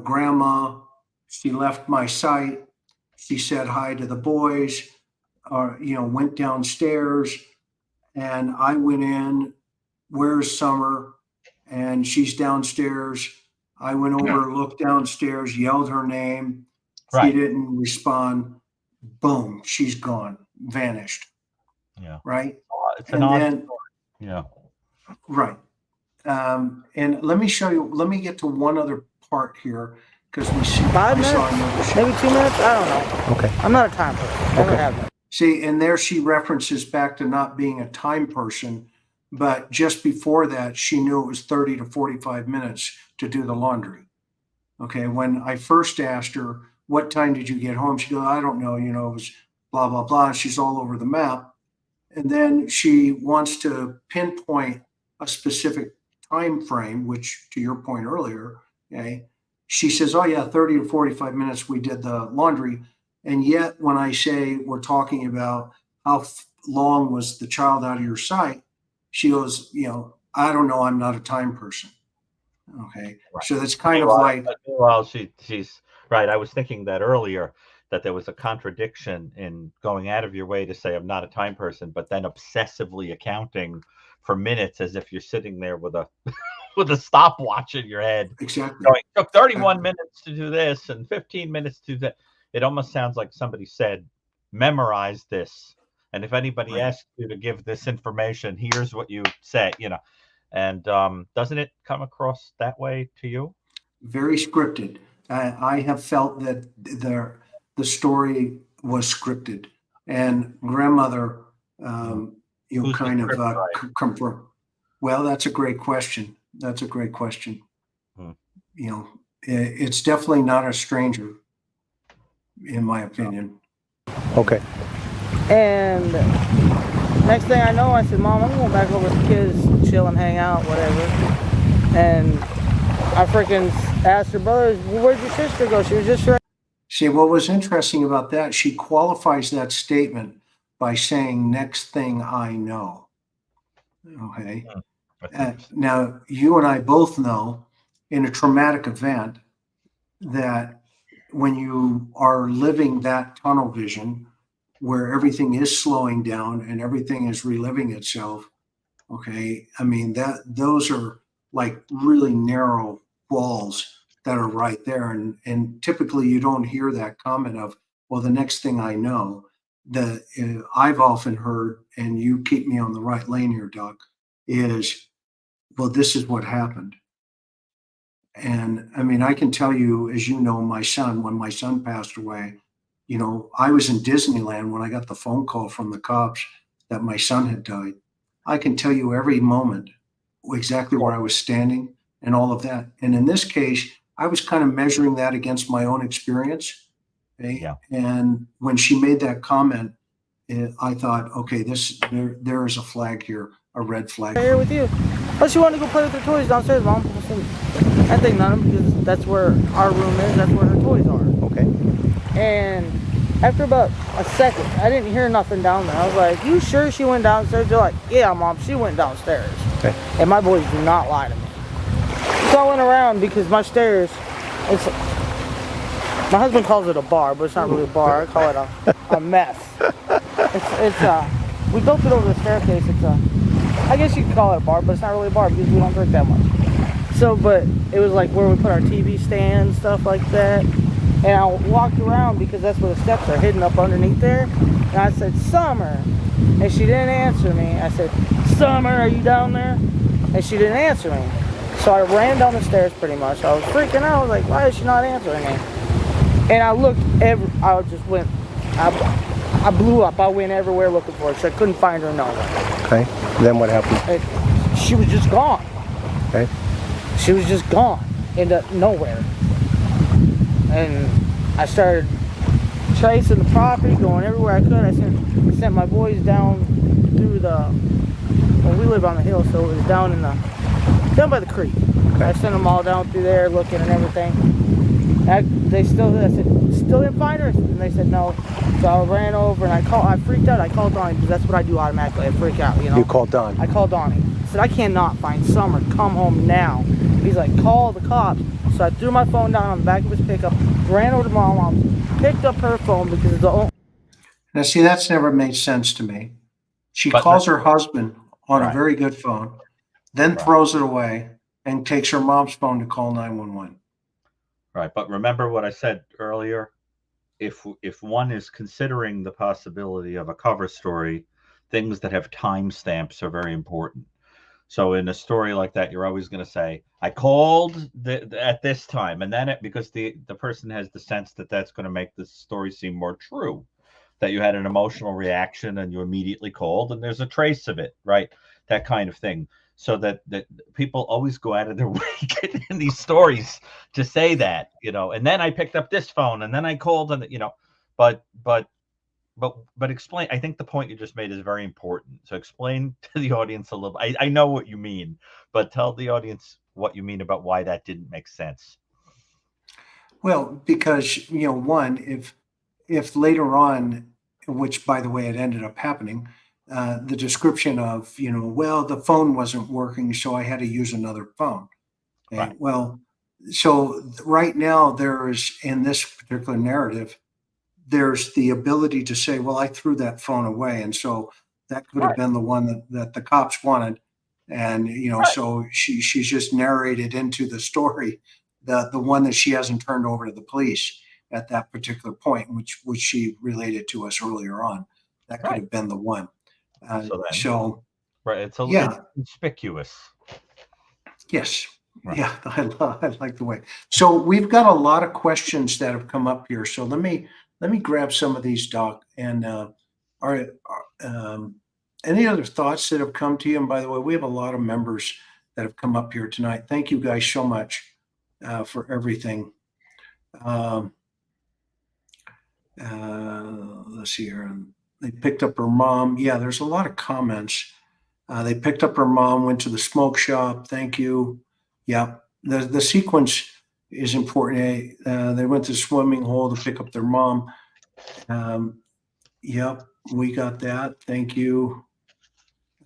grandma, she left my sight. She said hi to the boys, or, went downstairs, and I went in where's Summer? And she's downstairs. I went over, looked downstairs, yelled her name. She Right. didn't respond. Boom, she's gone, vanished. Yeah. Right. It's an And odd then, story. Yeah. right. And let me show you, let me get to one other part here because we see 5 I saw minutes, another shot. maybe 2 minutes. I don't know. Okay. I'm not a time person. Never have been. See, and there she references back to not being a time person, but just before that, she knew it was 30 to 45 minutes to do the laundry. Okay, when I first asked her, what time did you get home? She goes, I don't know, you know, it was blah, blah, blah. She's all over the map. And then she wants to pinpoint a specific time frame, which to your point earlier, okay, she says, oh yeah, 30 to 45 minutes we did the laundry. And yet when I say we're talking about how long was the child out of your sight, she goes, you know, I don't know, I'm not a time person. Okay. Right. So that's kind of like, well, she's right. I was thinking that earlier, that there was a contradiction in going out of your way to say I'm not a time person, but then obsessively accounting for minutes as if you're sitting there with a with a stopwatch in your head. exactly. Going, it took 31 minutes to do this and 15 minutes to do that. It almost sounds like somebody said, memorize this. And if anybody Right. asks you to give this information, here's what you say, you know. And doesn't it come across that way to you? Very scripted. I have felt that the story was scripted, and grandmother, you know, Who's the kind of scriptwriter? confirm. Well, that's a great question. That's a great question. Hmm. You know, it's definitely not a stranger, in my opinion. Okay. And next thing I know, I said, Mom, I'm going back over with the kids, chill and hang out, whatever. And I freaking asked her brothers, well, where'd your sister go? She was just right. See, what was interesting about that, she qualifies that statement by saying, next thing I know. Okay. Now, you and I both know in a traumatic event that when you are living that tunnel vision where everything is slowing down and everything is reliving itself, okay, I mean, those are like really narrow walls that are right there. And typically you don't hear that comment of, well, the next thing I know, that I've often heard, and you keep me on the right lane here, Doc, is, well, this is what happened. And I mean, I can tell you, as you know, my son, when my son passed away, you know, I was in Disneyland when I got the phone call from the cops that my son had died. I can tell you every moment exactly where I was standing and all of that. And in this case, I was kind of measuring that against my own experience. Okay? Yeah. And when she made that comment, I thought, okay, there is a flag here, a red flag. Here with you. Oh, she wanted to go play with her toys downstairs, Mom. I said, I think none of them, because that's where our room is. That's where her toys are. Okay. And after about a second, I didn't hear nothing down there. I was like, you sure she went downstairs? They're like, yeah, Mom, she went downstairs. Okay. And my boys do not lie to me. So I went around because my stairs, my husband calls it a bar, but it's not really a bar. I call it a mess. We built it over the staircase. I guess you could call it a bar, but it's not really a bar because we don't drink that much. So, but it was like where we put our TV stand, stuff like that. And I walked around because that's where the steps are hidden up underneath there. And I said, Summer. And she didn't answer me. I said, Summer, are you down there? And she didn't answer me. So I ran down the stairs pretty much. I was freaking out. I was like, why is she not answering me? And I looked, I just went, I blew up. I went everywhere looking for her. So I couldn't find her nowhere. Okay. Then what happened? And she was just gone. Okay. She was just gone into nowhere. And I started tracing the property, going everywhere I could. I sent my boys down through well, we live on the hill, so it was down down by the creek. Okay. I sent them all down through there looking and everything. I said, still didn't find her? And they said no. So I ran over and I freaked out. I called Donnie because that's what I do automatically. I freak out, you know. You called Don. I called Donnie. I said, I cannot find Summer. Come home now. He's like, call the cops. So I threw my phone down on the back of his pickup, ran over to my mom, picked up her phone because it's the only. Now, see, that's never made sense to me. She calls her husband on a very good phone. then Right. throws it away and takes her mom's phone to call 911. Right. But remember what I said earlier? If one is considering the possibility of a cover story, things that have timestamps are very important. So in a story like that, you're always going to say, "I called at this time," and then because the person has the sense that that's going to make the story seem more true, that you had an emotional reaction and you immediately called, and there's a trace of it, right? That kind of thing. So that people always go out of their way in these stories to say that, and then I picked up this phone and then I called, and but explain. I think the point you just made is very important. So explain to the audience a little. I know what you mean, but tell the audience what you mean about why that didn't make sense. Well, because, one, if later on, which by the way, it ended up happening, the description of, well, the phone wasn't working, so I had to use another phone. Okay. Right. Well, so right now there's in this particular narrative, there's the ability to say, well, I threw that phone away. And so that could have Right. been the one that the cops wanted. And, Right. so she's just narrated into the story, the one that she hasn't turned over to the police at that particular point, which she related to us earlier on. That could Right. have been the one. So then, So right. It's yeah, conspicuous. yes. Right. Yeah, I like the way. So we've got a lot of questions that have come up here. So let me grab some of these, Doc. And are any other thoughts that have come to you? And by the way, we have a lot of members that have come up here tonight. Thank you guys so much for everything. Um, let's see here. They picked up her mom. Yeah, there's a lot of comments. They picked up her mom, went to the smoke shop. Thank you. Yeah, the sequence is important. They went to the swimming hole to pick up their mom. Yep, we got that. Thank you.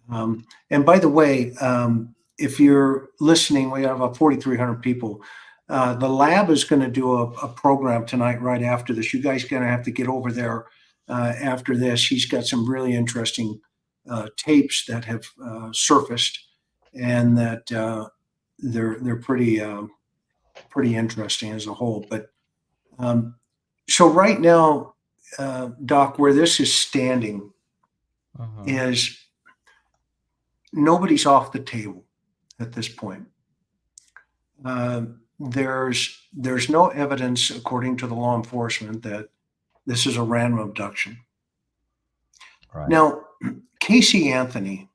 And by the way, if you're listening, we have about 4,300 people. The lab is going to do a program tonight right after this. You guys are going to have to get over there after this. He's got some really interesting tapes that have surfaced, and that they're pretty interesting as a whole. But so right now, Doc, where this is standing is nobody's off the table at this point. There's no evidence, according to the law enforcement, that this is a random abduction. Right. Now, Casey Anthony,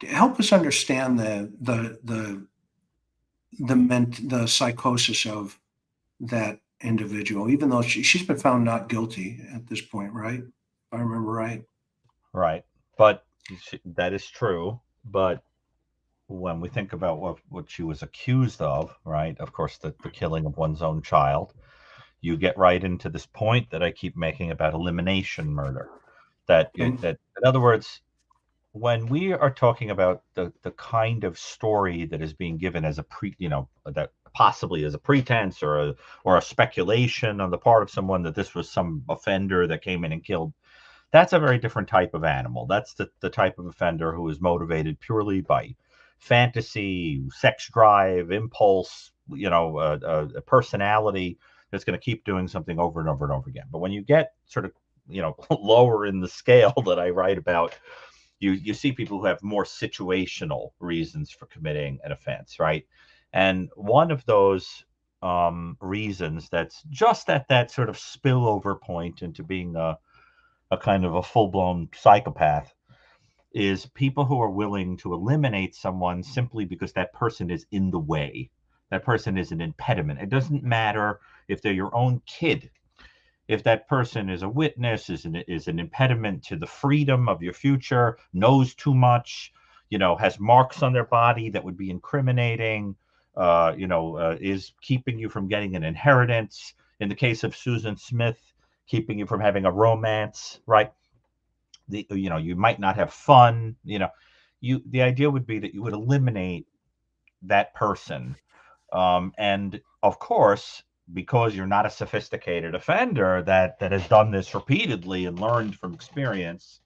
to help us understand the psychosis of that individual, even though she's been found not guilty at this point, right? If I remember right. Right. But that is true. But when we think about what she was accused of, right? Of course, the killing of one's own child, you get right into this point that I keep making about elimination murder. That in other words, when we are talking about the kind of story that is being given as that possibly as a pretense or a speculation on the part of someone that this was some offender that came in and killed, that's a very different type of animal. That's the type of offender who is motivated purely by fantasy, sex drive, impulse, a personality that's going to keep doing something over and over and over again. But when you get sort of, lower in the scale that I write about, you see people who have more situational reasons for committing an offense, right? And one of those reasons that's just at that sort of spillover point into being a kind of a full-blown psychopath is people who are willing to eliminate someone simply because that person is in the way. That person is an impediment. It doesn't matter if they're your own kid. If that person is a witness, is an impediment to the freedom of your future, knows too much, has marks on their body that would be incriminating, is keeping you from getting an inheritance. In the case of Susan Smith, keeping you from having a romance, right? You might not have fun. The idea would be that you would eliminate that person, and of course, because you're not a sophisticated offender that has done this repeatedly and learned from experience,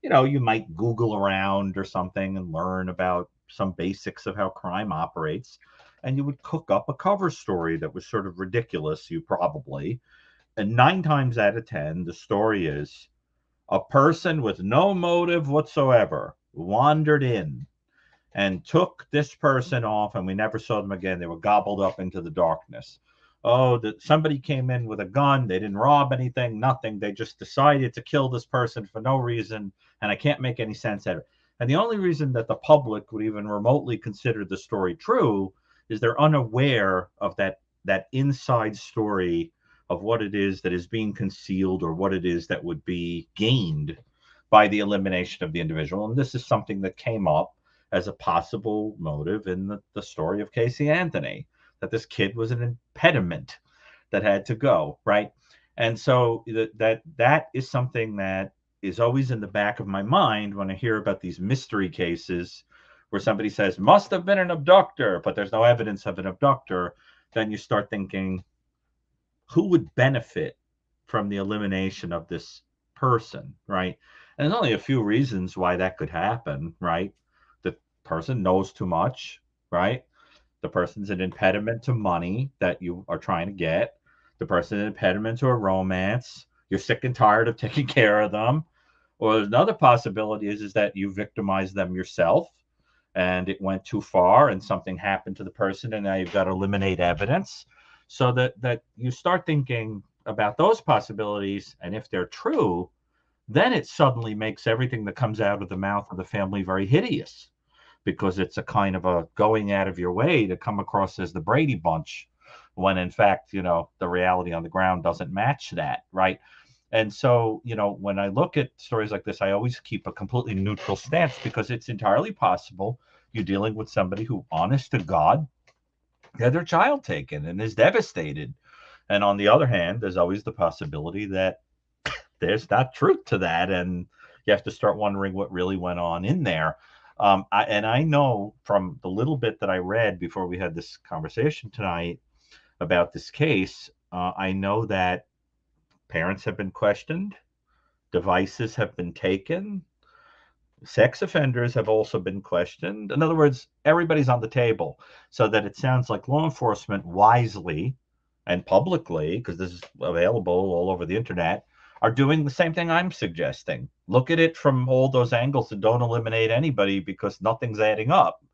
you might Google around or something and learn about some basics of how crime operates, and you would cook up a cover story that was sort of ridiculous, and 9 times out of 10, the story is a person with no motive whatsoever wandered in and took this person off, and we never saw them again. They were gobbled up into the darkness. Oh, somebody came in with a gun. They didn't rob anything, nothing. They just decided to kill this person for no reason, and I can't make any sense out of it. And the only reason that the public would even remotely consider the story true is they're unaware of that inside story of what it is that is being concealed, or what it is that would be gained by the elimination of the individual. And this is something that came up as a possible motive in the story of Casey Anthony, that this kid was an impediment that had to go, right? And so that is something that is always in the back of my mind when I hear about these mystery cases where somebody says, must have been an abductor, but there's no evidence of an abductor. Then you start thinking, who would benefit from the elimination of this person, right? And there's only a few reasons why that could happen, right? The person knows too much, right? The person's an impediment to money that you are trying to get. The person's an impediment to a romance. You're sick and tired of taking care of them. Or there's another possibility is that you victimized them yourself and it went too far and something happened to the person, and now you've got to eliminate evidence. So that you start thinking about those possibilities, and if they're true, then it suddenly makes everything that comes out of the mouth of the family very hideous, because it's a kind of a going out of your way to come across as the Brady Bunch, when in fact, the reality on the ground doesn't match that, right? And so, when I look at stories like this, I always keep a completely neutral stance, because it's entirely possible you're dealing with somebody who, honest to God, had their child taken and is devastated. And on the other hand, there's always the possibility that there's not truth to that, and you have to start wondering what really went on in there. I know from the little bit that I read before we had this conversation tonight about this case, I know that parents have been questioned, devices have been taken, sex offenders have also been questioned. In other words, everybody's on the table, so that it sounds like law enforcement wisely and publicly, because this is available all over the internet, are doing the same thing I'm suggesting. Look at it from all those angles and don't eliminate anybody, because nothing's adding up.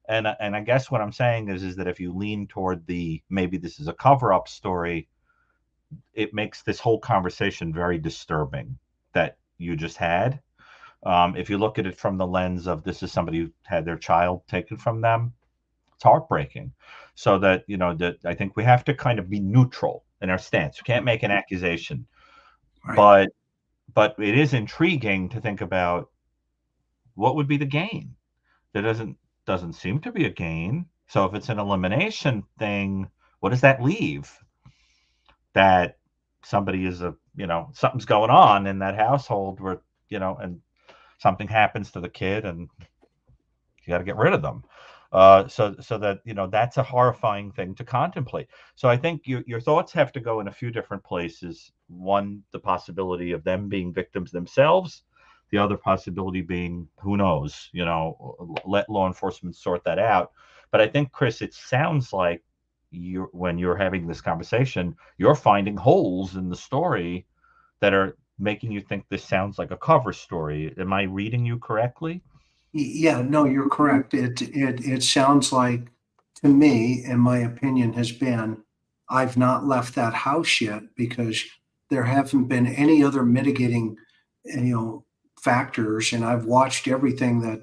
And I guess what I'm saying is that if you lean toward maybe this is a cover-up story, it makes this whole conversation very disturbing that you just had. If you look at it from the lens of this is somebody who had their child taken from them, it's heartbreaking. So that, I think we have to kind of be neutral in our stance. We can't make an accusation, right. But it is intriguing to think about what would be the gain. There doesn't seem to be a gain. So if it's an elimination thing, what does that leave? That somebody is something's going on in that household where, and something happens to the kid and you got to get rid of them. So that, that's a horrifying thing to contemplate. So I think your thoughts have to go in a few different places. One, the possibility of them being victims themselves. The other possibility being, who knows, let law enforcement sort that out. But I think, Chris, it sounds like when you're having this conversation, you're finding holes in the story that are making you think this sounds like a cover story. Am I reading you correctly? Yeah, no, you're correct. It sounds like, to me, and my opinion has been, I've not left that house yet because there haven't been any other mitigating, factors. And I've watched everything that,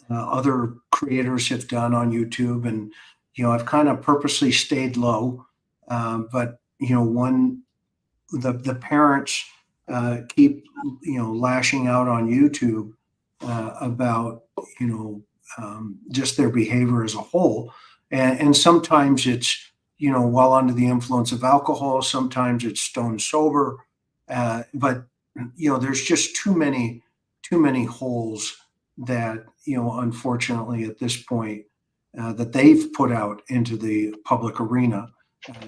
other creators have done on YouTube, and I've kind of purposely stayed low. But the parents keep lashing out on YouTube about just their behavior as a whole, and sometimes it's while under the influence of alcohol, sometimes it's stone sober, but there's just too many holes that unfortunately at this point that they've put out into the public arena,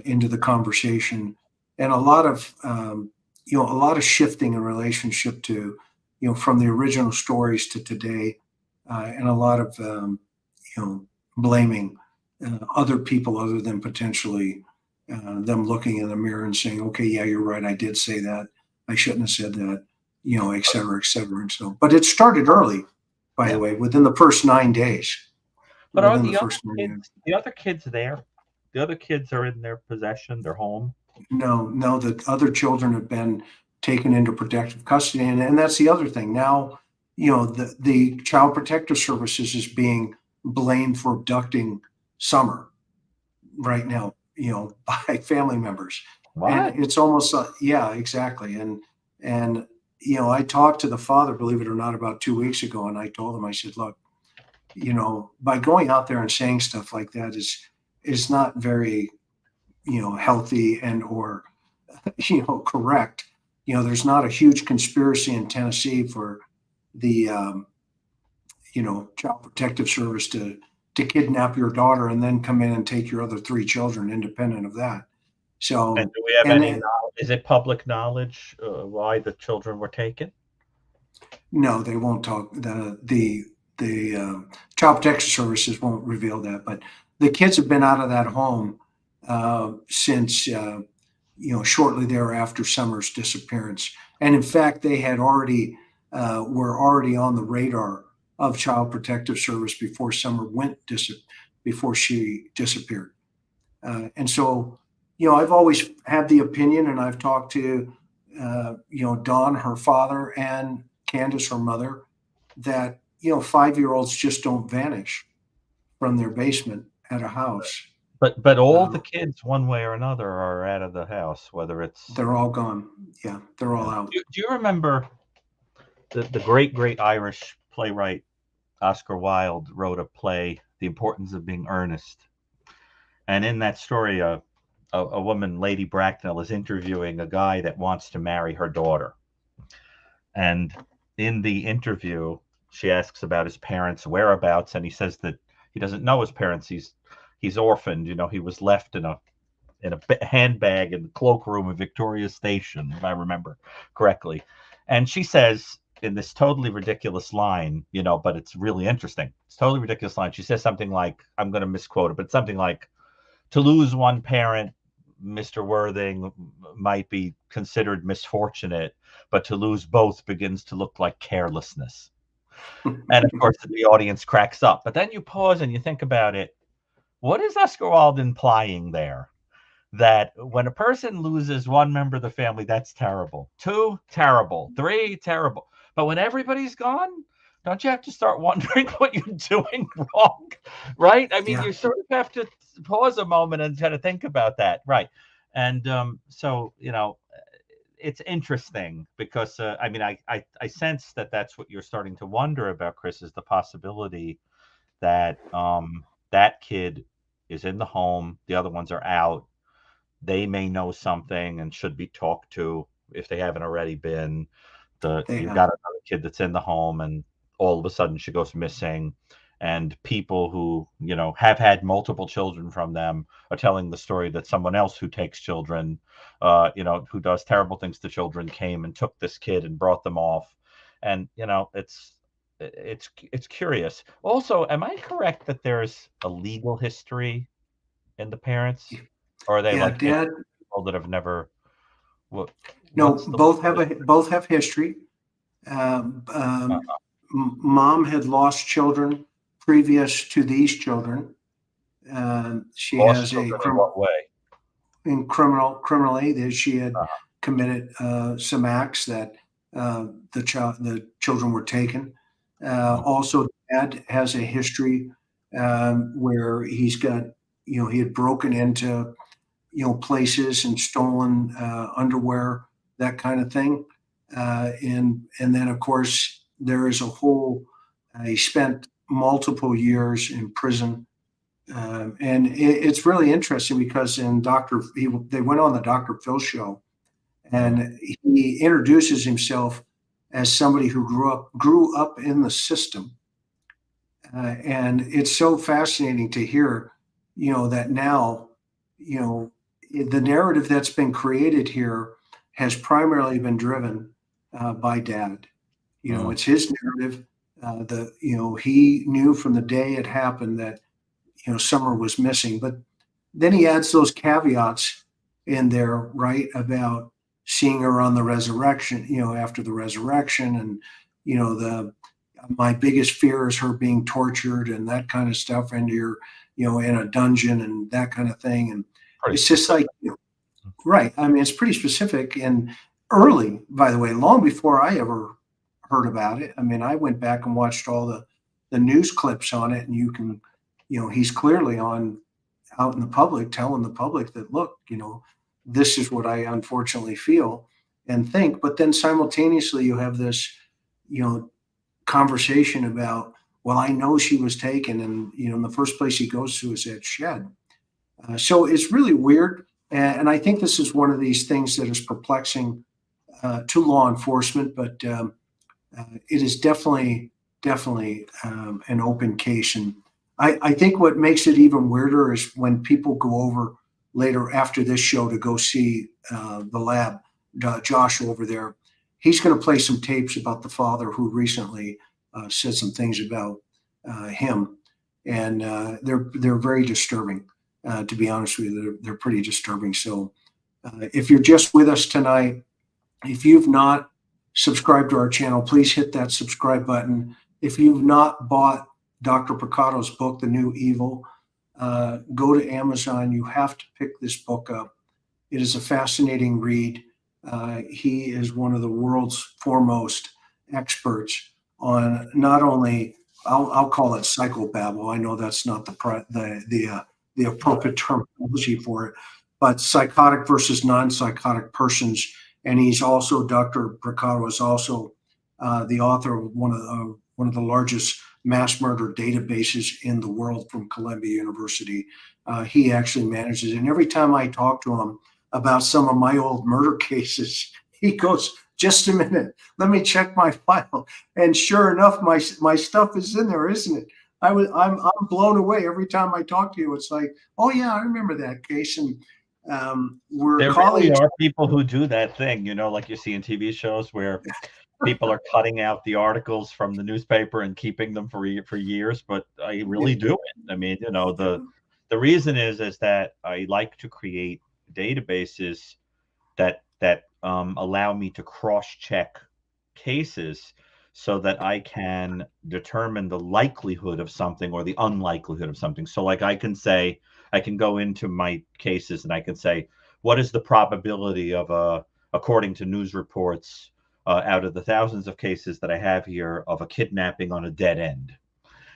into the conversation, and a lot of shifting in relationship to from the original stories to today. and a lot of blaming other people other than potentially them looking in the mirror and saying, okay, yeah, you're right, I did say that, I shouldn't have said that, et cetera, et cetera. And so, but it started early, by the way, within the first 9 days. But are Within the the other first 9 days. kids, the other kids there? The other kids are in their possession, their home? No, the other children have been taken into protective custody. And that's the other thing. Now, the Child Protective Services is being blamed for abducting Summer right now, by family members. What? And it's almost, yeah, exactly. And, I talked to the father, believe it or not, about 2 weeks ago. And I told him, I said, look, by going out there and saying stuff like that is not very, healthy and or correct. There's not a huge conspiracy in Tennessee for the Child Protective Service to kidnap your daughter and then come in and take your other 3 children independent of that. So, And do we have and any then, knowledge? Is it public knowledge why the children were taken? no, they won't talk. The Child Protection Services won't reveal that. But the kids have been out of that home since shortly thereafter Summer's disappearance. And in fact, they had already were already on the radar of Child Protective Service before Summer before she disappeared. And so, I've always had the opinion, and I've talked to Dawn, her father, and Candace, her mother, that 5-year-olds just don't vanish from their basement at a house. But all the kids, one way or another, are out of the house. Whether it's They're all gone. Yeah, they're all out. Do you remember the great Irish playwright Oscar Wilde wrote a play, The Importance of Being Earnest, and in that story, a woman, Lady Bracknell, is interviewing a guy that wants to marry her daughter, and in the interview, she asks about his parents' whereabouts, and he says that he doesn't know his parents. He's orphaned. He was left in a handbag in the cloakroom of Victoria Station, if I remember correctly. And she says, in this totally ridiculous line, but it's really interesting. It's totally ridiculous line. She says something like, I'm going to misquote it, but something like, to lose one parent, Mr. Worthing, might be considered misfortunate, but to lose both begins to look like carelessness. And of course, the audience cracks up. But then you pause and you think about it. What is Oscar Wilde implying there? That when a person loses one member of the family, that's terrible. 2, terrible. 3, terrible. But when everybody's gone, don't you have to start wondering what you're doing wrong? Right? I mean, Yeah. You sort of have to pause a moment and kind of think about that. Right. And so, it's interesting because, I sense that that's what you're starting to wonder about, Chris, is the possibility that that kid is in the home, the other ones are out. They may know something and should be talked to if they haven't already been. You've got another kid that's in the home, and all of a sudden she goes missing. And people who have had multiple children from them are telling the story that someone else who takes children, who does terrible things to children, came and took this kid and brought them off. And it's curious. Also, am I correct that there's a legal history in the parents? Or are they like Dad, people that have never? no, both have history. Mom had lost children previous to these children. She has in what way? criminally that she had committed some acts that the children were taken. Also, Dad has a history where he's got he had broken into places and stolen underwear, that kind of thing. And then of course there is he spent multiple years in prison. And it's really interesting because they went on the Dr. Phil show, and he introduces himself as somebody who grew up in the system. And it's so fascinating to hear, that now, the narrative that's been created here has primarily been driven by Dad. It's his narrative. he knew from the day it happened that Summer was missing. But then he adds those caveats in there, right, about seeing her on the resurrection, after the resurrection, and the my biggest fear is her being tortured and that kind of stuff, and you're in a dungeon and that kind of thing, and Pretty it's just like right. I mean, it's pretty specific and early, by the way, long before I ever heard about it. I mean, I went back and watched all the news clips on it, and you can, he's clearly on out in the public, telling the public that, look, this is what I unfortunately feel and think. But then simultaneously, you have this, you know, conversation about, well, I know she was taken, and in the first place he goes to is that shed. So it's really weird, and I think this is one of these things that is perplexing to law enforcement, but it is definitely an open case. And I think what makes it even weirder is when people go over later after this show to go see the lab, Josh over there. He's going to play some tapes about the father who recently said some things about him, and they're very disturbing. To be honest with you, they're pretty disturbing. So if you're just with us tonight, if you've not subscribed to our channel, please hit that subscribe button. If you've not bought Dr. Brucato's book, The New Evil, go to Amazon. You have to pick this book up. It is a fascinating read. He is one of the world's foremost experts on not only, I'll call it psychobabble. I know that's not the appropriate terminology for it, but psychotic versus non-psychotic persons. And he's also, Dr. Brucato is also the author of one of the largest mass murder databases in the world from Columbia University. He actually manages it. And every time I talk to him about some of my old murder cases, he goes, just a minute, let me check my file. And sure enough, my stuff is in there, isn't it? I'm blown away every time I talk to you. It's like, oh yeah, I remember that case. And we're there colleagues. really are people who do that thing, like you see in TV shows where people are cutting out the articles from the newspaper and keeping them for years, but I really do it. I mean, the reason is that I like to create databases that allow me to cross-check cases so that I can determine the likelihood of something or the unlikelihood of something. So like I can go into my cases and I can say, what is the probability of according to news reports, out of the thousands of cases that I have here, of a kidnapping on a dead end?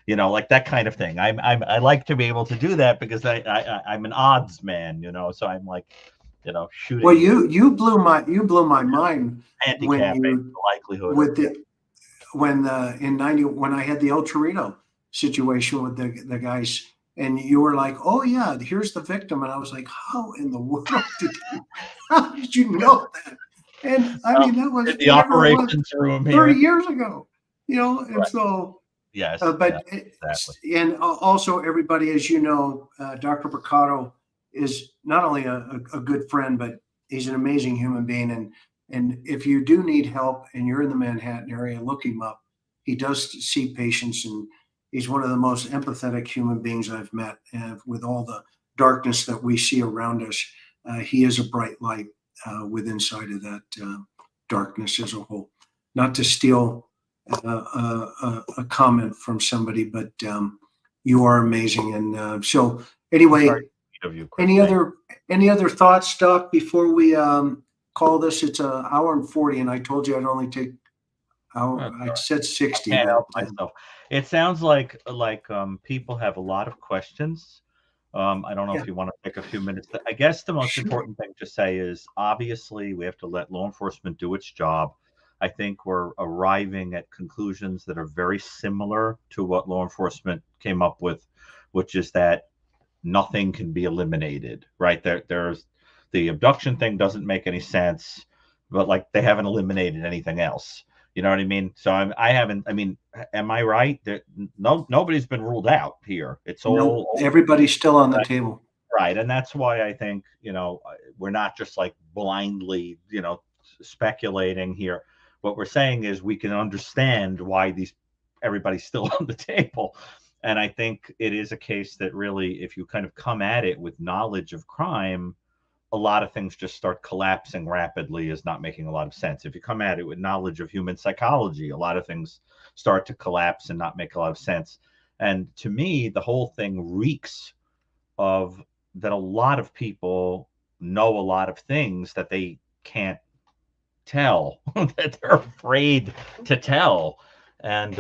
Like that kind of thing. I like to be able to do that because I'm an odds man, so I'm like, shooting. Well, you blew my mind when handicapping you the likelihood with the when in '90 when I had the El Torito situation with the guys, and you were like, oh yeah, here's the victim, and I was like, how in the world how did you know that? And I mean, that was in the operations room 30 here. years ago, and Right. so Yes, but exactly. and also everybody, as you know, Dr. Brucato is not only a good friend, but he's an amazing human being. And if you do need help and you're in the Manhattan area, look him up. He does see patients, and he's one of the most empathetic human beings I've met. And with all the darkness that we see around us, he is a bright light with inside of that darkness as a whole. Not to steal a comment from somebody, but you are amazing. And so anyway, Of you, any other thoughts, Doc, before we call this? It's an hour and 40, and I told you I'd only take hour. I said 60. Can't but, help myself. It sounds like people have a lot of questions. I don't know if you want to take a few minutes. I guess the most important thing to say is, obviously, we have to let law enforcement do its job. I think we're arriving at conclusions that are very similar to what law enforcement came up with, which is that nothing can be eliminated, right? There's the abduction thing doesn't make any sense, but like they haven't eliminated anything else. You know what I mean? So I haven't. I mean, am I right? Nobody's been ruled out here. It's all everybody's still on the table, right? And that's why I think we're not just like blindly speculating here. What we're saying is we can understand why these everybody's still on the table. And I think it is a case that really, if you kind of come at it with knowledge of crime, a lot of things just start collapsing rapidly as not making a lot of sense. If you come at it with knowledge of human psychology, a lot of things start to collapse and not make a lot of sense. And to me, the whole thing reeks of that a lot of people know a lot of things that they can't tell, that they're afraid to tell. And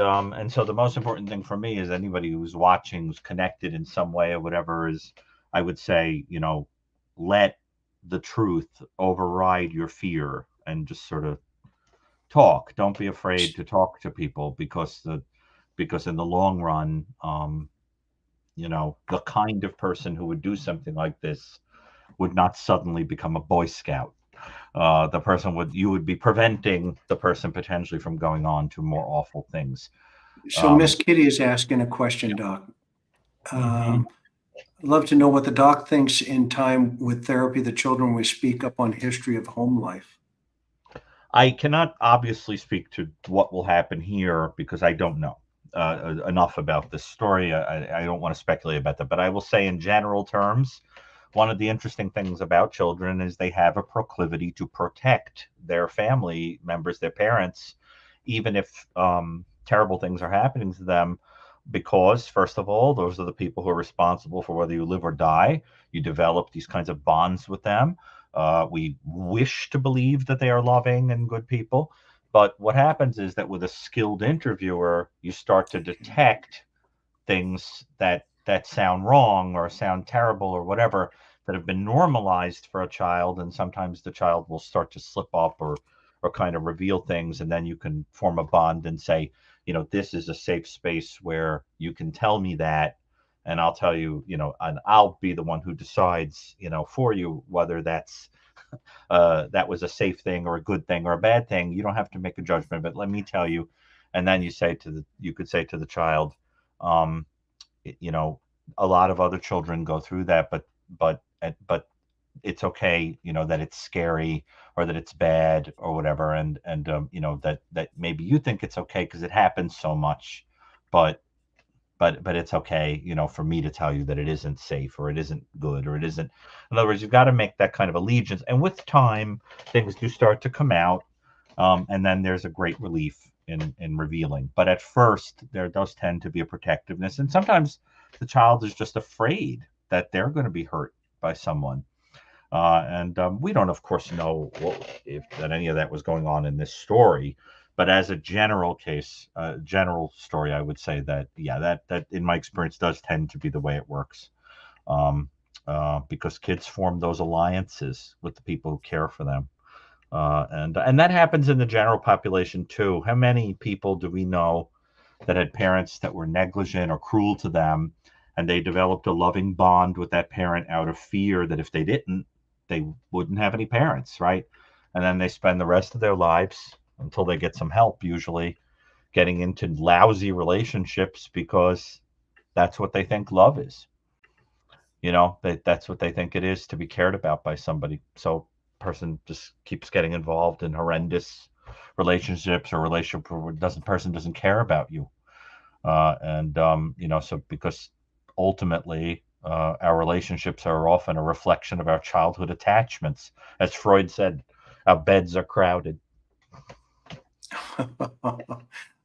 so the most important thing for me is anybody who's watching, who's connected in some way or whatever, is I would say, let the truth override your fear and just sort of talk. Don't be afraid to talk to people, because in the long run, the kind of person who would do something like this would not suddenly become a Boy Scout. You would be preventing the person potentially from going on to more awful things. So Miss Kitty is asking a question, Doc. Mhm. I'd love to know what the doc thinks in time with therapy, the children will speak up on history of home life. I cannot obviously speak to what will happen here because I don't know enough about this story. I don't want to speculate about that, but I will say in general terms, one of the interesting things about children is they have a proclivity to protect their family members, their parents, even if terrible things are happening to them, because first of all, those are the people who are responsible for whether you live or die. You develop these kinds of bonds with them. We wish to believe that they are loving and good people. But what happens is that with a skilled interviewer, you start to detect things that sound wrong or sound terrible or whatever, that have been normalized for a child, and sometimes the child will start to slip up or kind of reveal things, and then you can form a bond and say, this is a safe space where you can tell me that, and I'll tell you, and I'll be the one who decides, for you, whether that was a safe thing or a good thing or a bad thing. You don't have to make a judgment, but let me tell you. And then you could say to the child, um, you know, a lot of other children go through that, but it's okay, that it's scary or that it's bad or whatever, and that maybe you think it's okay because it happens so much, but but it's okay, for me to tell you that it isn't safe or it isn't good or it isn't. In other words, you've got to make that kind of allegiance, and with time, things do start to come out, and then there's a great relief in revealing. But at first, there does tend to be a protectiveness, and sometimes the child is just afraid that they're going to be hurt by someone. And we don't, of course, know if that any of that was going on in this story. But as a general case, general story, I would say that, yeah, that in my experience does tend to be the way it works, um, because kids form those alliances with the people who care for them, and that happens in the general population too. How many people do we know that had parents that were negligent or cruel to them, and they developed a loving bond with that parent out of fear that if they didn't, they wouldn't have any parents, right? And then they spend the rest of their lives until they get some help, usually getting into lousy relationships because that's what they think love is. That's what they think it is to be cared about by somebody. So person just keeps getting involved in horrendous relationships or relationship where person doesn't care about you. And so because ultimately our relationships are often a reflection of our childhood attachments. As Freud said, our beds are crowded.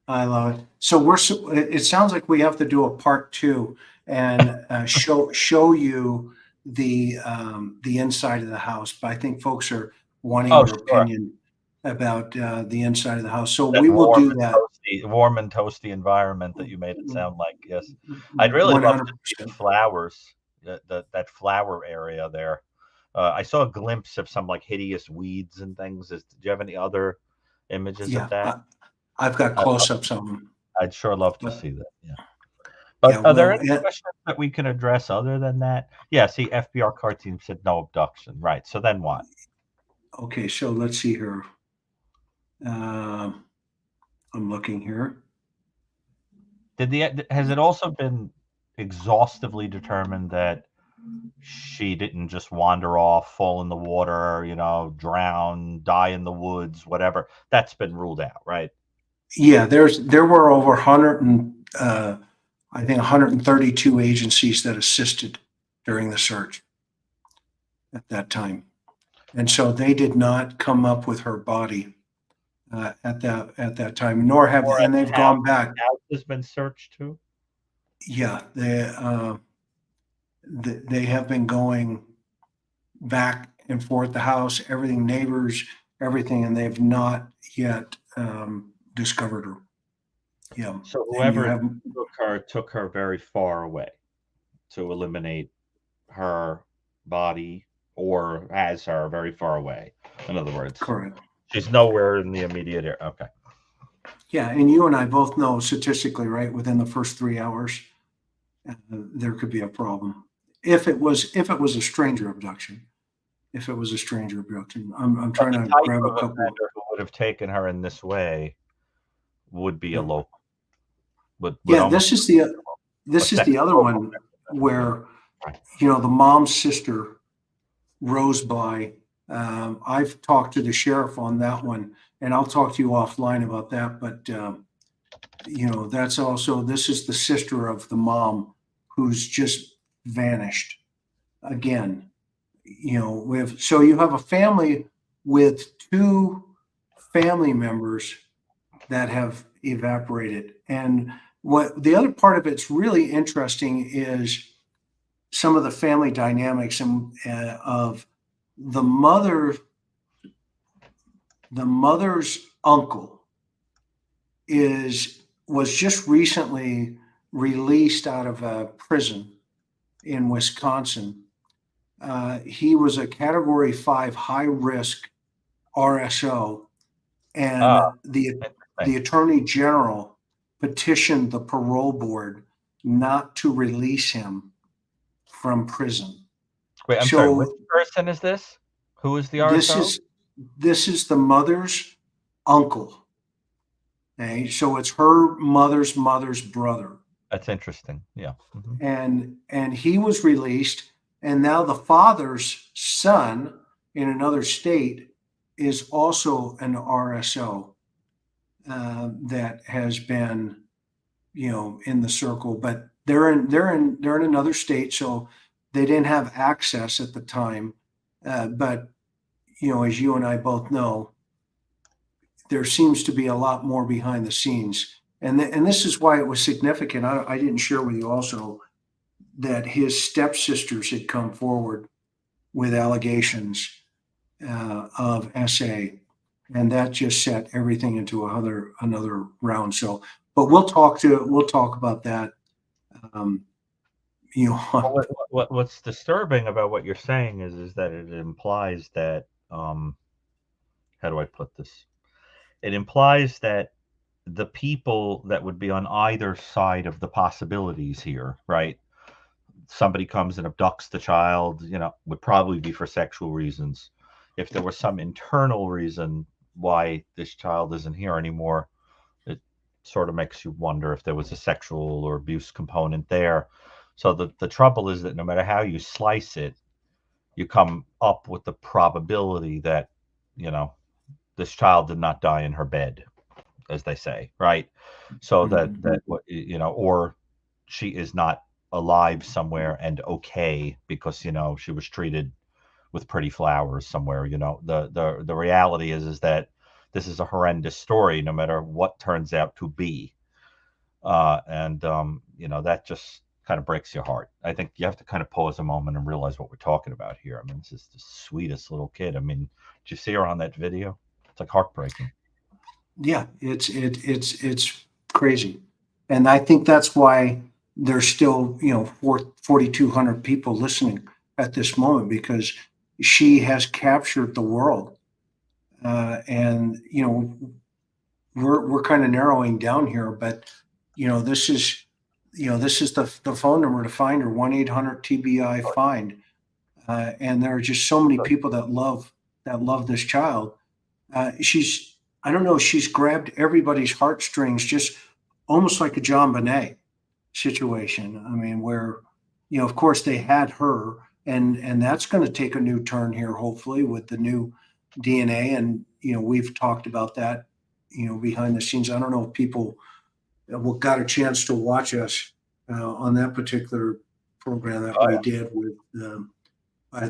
I love it. So it sounds like we have to do a part two and show you the inside of the house. But I think folks are wanting Oh, your sure. opinion about the inside of the house. So That we will do that. warm and toasty environment that you made it sound like. Yes, I'd really love to see the 100%. flowers, that flower area there. I saw a glimpse of some like hideous weeds and things. Do you have any other images of Yeah, that? I've got I, close-ups on them. I'd sure love to But see that. Yeah. yeah, But are there well, any questions that we can address other than that? Yeah. See, FBR car team said no abduction. Right. So then what? okay, so let's see here. Um, I'm looking here. Has it also been exhaustively determined that she didn't just wander off, fall in the water, drown, die in the woods, whatever? That's been ruled out, right? Yeah, there were over 100 and I think 132 agencies that assisted during the search at that time. And so they did not come up with her body at that time, nor have, Or and they've gone back. house has been searched too. Yeah, they have been going back and forth, the house, everything, neighbors, everything, and they've not yet discovered her. Yeah. So And you whoever have, took her very far away to eliminate her body, or has her very far away. In other words, correct. she's nowhere in the immediate area. Okay. Yeah, and you and I both know statistically, right, within the first 3 hours, there could be a problem. If it was a stranger abduction, I'm But trying the to type grab a of couple. offender who would have taken her in this way would be a Yeah. local. Would Yeah, almost this is the other local. one where, Right. the mom's sister rose by. I've talked to the sheriff on that one, and I'll talk to you offline about that. But that's also, this is the sister of the mom who's just vanished again. So you have a family with two family members that have evaporated. And what the other part of it's really interesting is some of the family dynamics and of the mother. The mother's uncle was just recently released out of a prison in Wisconsin. He was a Category 5 high risk RSO, and the Attorney General petitioned the parole board not to release him from prison. Wait, I'm sorry. Which person is this? Who is the RSO? This is the mother's uncle. Okay, so it's her mother's brother. That's interesting. Yeah. And he was released, and now the father's son in another state is also an RSO that has been, in the circle, but they're in another state, so they didn't have access at the time. But as you and I both know, there seems to be a lot more behind the scenes, and this is why it was significant. I didn't share with you also that his stepsisters had come forward with allegations of SA, and that just set everything into another round. So, but we'll talk about that. What's disturbing about what you're saying is that it implies that how do I put this? It implies that the people that would be on either side of the possibilities here, right? Somebody comes and abducts the child, would probably be for sexual reasons. If there was some internal reason why this child isn't here anymore, it sort of makes you wonder if there was a sexual or abuse component there. So the trouble is that no matter how you slice it, you come up with the probability that, this child did not die in her bed, as they say, right? So that or she is not alive somewhere and okay because she was treated with pretty flowers somewhere. The reality is that this is a horrendous story, no matter what turns out to be, and that just kind of breaks your heart. I think you have to kind of pause a moment and realize what we're talking about here. I mean, this is the sweetest little kid. I mean, did you see her on that video? It's like heartbreaking. Yeah, it's crazy, and I think that's why there's still 4,200 people listening at this moment, because she has captured the world, and we're kind of narrowing down here, but this is the phone number to find her, 1-800-TBI-FIND, and there are just so many people that love this child. I don't know, she's grabbed everybody's heartstrings, just almost like a John Bonet situation. I mean, where, of course they had her, and that's going to take a new turn here, hopefully, with the new DNA. And, we've talked about that, behind the scenes. I don't know if people got a chance to watch us on that particular program that Oh, we yeah. did with.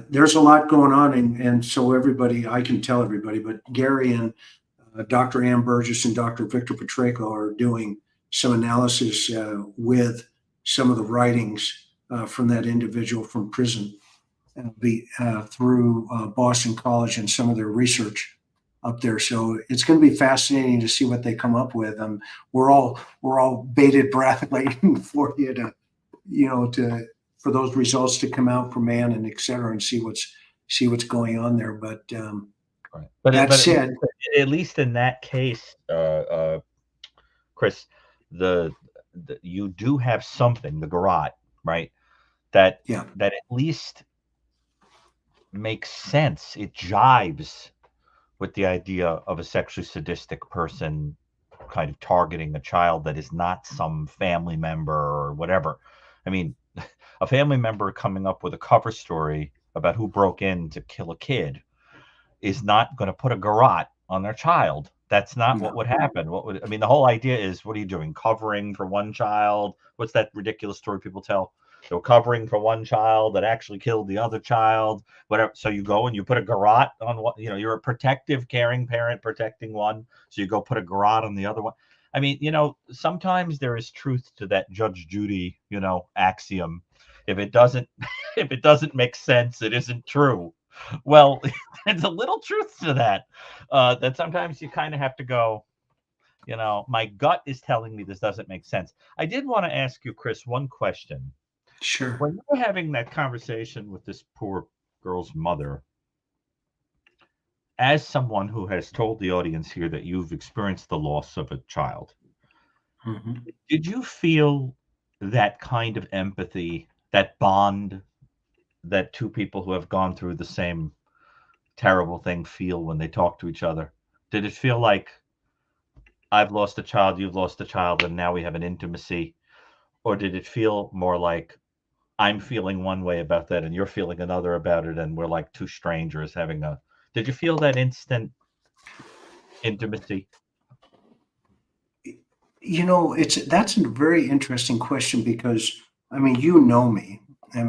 There's a lot going on, and so everybody, I can tell everybody, but Gary and Dr. Ann Burgess and Dr. Victor Petreko are doing some analysis with some of the writings from that individual from prison through Boston College and some of their research up there. So it's going to be fascinating to see what they come up with. We're all bated breath waiting for you to, for those results to come out from Ann and et cetera, and see what's going on there. But Right. that said, at least in that case, Chris, you do have something, the garrote, right? That yeah, at least makes sense. It jives with the idea of a sexually sadistic person kind of targeting a child that is not some family member or whatever. I mean, a family member coming up with a cover story about who broke in to kill a kid is not going to put a garrote on their child. That's not what would happen. The whole idea is, what are you doing? Covering for one child? What's that ridiculous story people tell? They were covering for one child that actually killed the other child, whatever. So you go and you put a garrote on what, you're a protective, caring parent protecting one. So you go put a garrote on the other one. I mean, sometimes there is truth to that Judge Judy, axiom. If it doesn't, if it doesn't make sense, it isn't true. Well, there's a little truth to that. That sometimes you kind of have to go, my gut is telling me this doesn't make sense. I did want to ask you, Chris, one question. sure. When you were having that conversation with this poor girl's mother, as someone who has told the audience here that you've experienced the loss of a child, Mhm. did you feel that kind of empathy, that bond that two people who have gone through the same terrible thing feel when they talk to each other? Did it feel like, I've lost a child, you've lost a child, and now we have an intimacy? Or did it feel more like, I'm feeling one way about that and you're feeling another about it, and we're like two strangers having a... Did you feel that instant intimacy? That's a very interesting question because you know me. I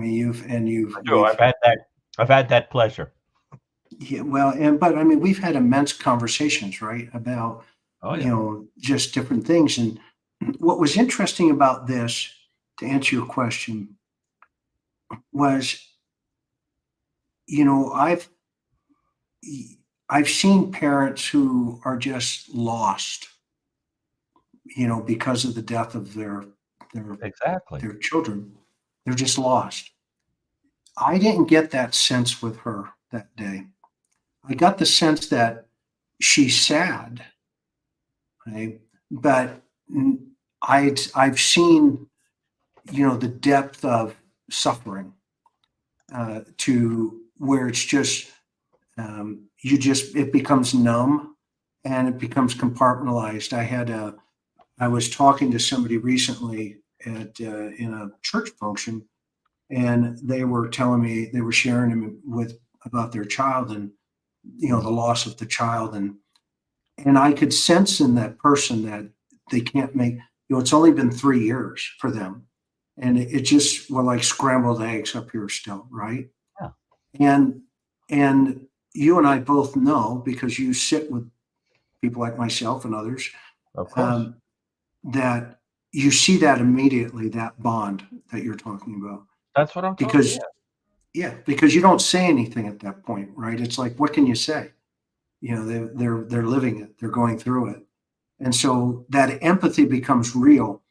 do. I've had that pleasure. Yeah, well, but we've had immense conversations, right, about, Oh yeah. just different things. And what was interesting about this, to answer your question, was, you know, I've I've seen parents who are just lost, because of the death of their Exactly. their children. They're just lost. I didn't get that sense with her that day. I got the sense that she's sad, right? But I've seen, the depth of suffering to where it's just it becomes numb and it becomes compartmentalized. I was talking to somebody recently in a church function, and they were telling me, they were sharing about their child, and the loss of the child, and I could sense in that person that they can't make, it's only been 3 years for them, and it just were like scrambled eggs up here still, right? Yeah. And you and I both know, because you sit with people like myself and others, Of course. that you see that immediately, that bond that you're talking about. That's what I'm talking. Because because you don't say anything at that point, right? It's like, what can you say? They're living it, they're going through it. And so that empathy becomes real.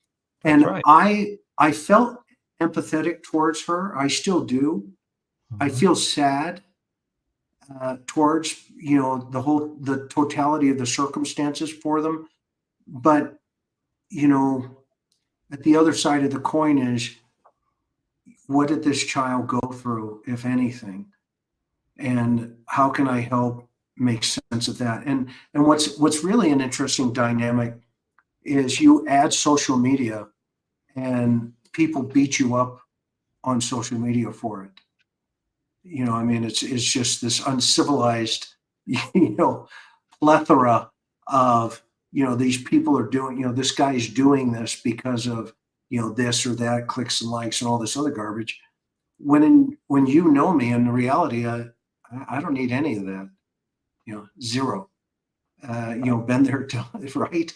That's And right. I felt empathetic towards her. I still do. I Mhm. feel sad towards, the totality of the circumstances for them. But, at the other side of the coin is, what did this child go through, if anything? And how can I help make sense of that? And what's really an interesting dynamic is, you add social media and people beat you up on social media for it. It's just this uncivilized, plethora of these people are doing, this guy's doing this because of, this or that, clicks and likes and all this other garbage. When you know me, in reality, I don't need any of that, zero. Been there, right?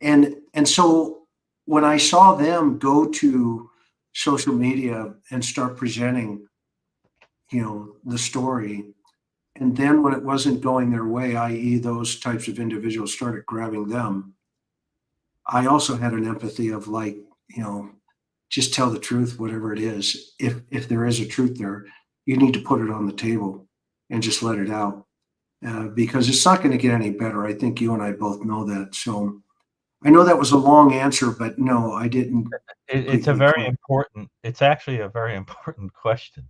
And so when I saw them go to social media and start presenting, the story, and then when it wasn't going their way, i.e., those types of individuals started grabbing them, I also had an empathy of like, just tell the truth, whatever it is. If there is a truth there, you need to put it on the table and just let it out, because it's not going to get any better. I think you and I both know that. So I know that was a long answer, but no, I didn't. It's a very important. It's actually a very important question.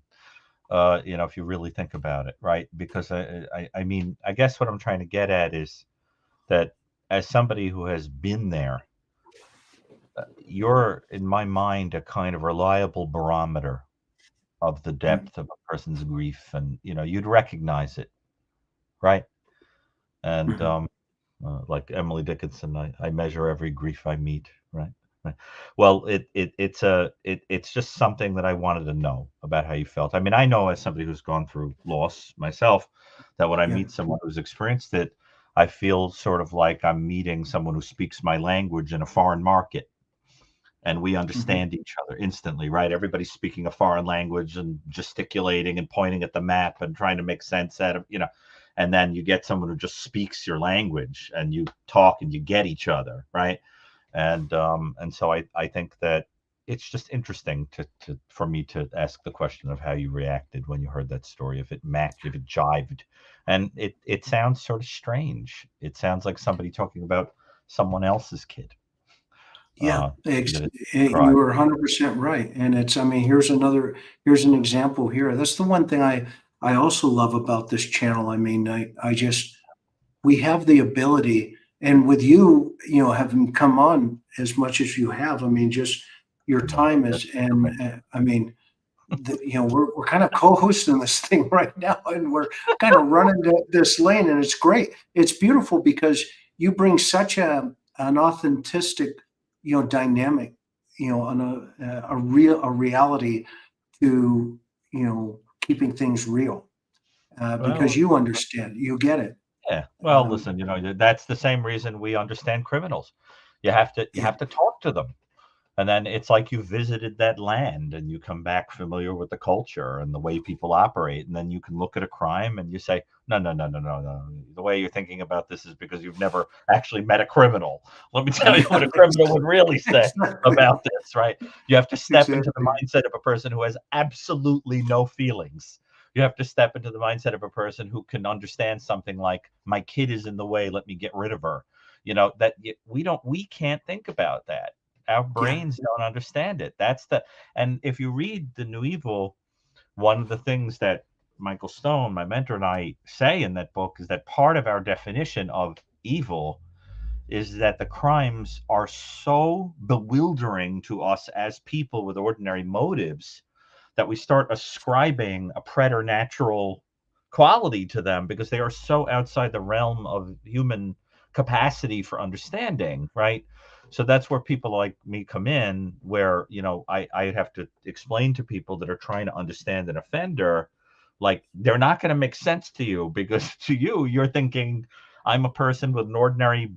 If you really think about it, right? Because I mean, I guess what I'm trying to get at is that as somebody who has been there, you're, in my mind, a kind of reliable barometer of the depth of a person's grief, and you'd recognize it, right? And like Emily Dickinson, I measure every grief I meet, right? Well, it's just something that I wanted to know about how you felt. I mean, I know as somebody who's gone through loss myself, that when I meet someone who's experienced it, I feel sort of like I'm meeting someone who speaks my language in a foreign market, and we understand each other instantly, right? Everybody's speaking a foreign language and gesticulating and pointing at the map and trying to make sense out of, and then you get someone who just speaks your language and you talk and you get each other, right? And so I think that it's just interesting for me to ask the question of how you reacted when you heard that story, if it matched, if it jived. And it sounds sort of strange. It sounds like somebody talking about someone else's kid. Yeah, you Right. were 100% right. And I mean, here's an example here. That's the one thing I also love about this channel. I mean, we have the ability, and with you, having come on as much as you have, I mean, just your time is, and I mean, we're kind of co-hosting this thing right now, and we're kind of running this lane, and it's great. It's beautiful because you bring such an authentic, dynamic, on a reality to, keeping things real, because you understand, you get it. Yeah. Well, listen, that's the same reason we understand criminals. You have to talk to them. And then it's like you visited that land and you come back familiar with the culture and the way people operate. And then you can look at a crime and you say, no, no, no, no, no, no. The way you're thinking about this is because you've never actually met a criminal. Let me tell you what a criminal would really say about this, right? You have to step into the mindset of a person who has absolutely no feelings. You have to step into the mindset of a person who can understand something like, my kid is in the way, let me get rid of her. That we can't think about that. Our brains don't understand it. And if you read The New Evil, one of the things that Michael Stone, my mentor, and I say in that book is that part of our definition of evil is that the crimes are so bewildering to us as people with ordinary motives that we start ascribing a preternatural quality to them because they are so outside the realm of human capacity for understanding, right? So that's where people like me come in, where, I have to explain to people that are trying to understand an offender, like, they're not going to make sense to you because to you, you're thinking, I'm a person with an ordinary,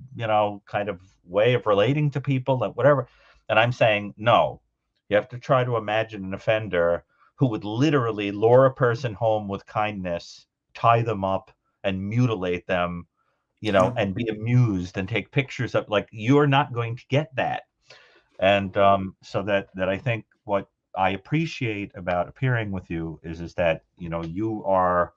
kind of way of relating to people and whatever. And I'm saying, no, you have to try to imagine an offender who would literally lure a person home with kindness, tie them up and mutilate them, and be amused and take pictures of, like, you're not going to get that. And so that I think what I appreciate about appearing with you is that, you are,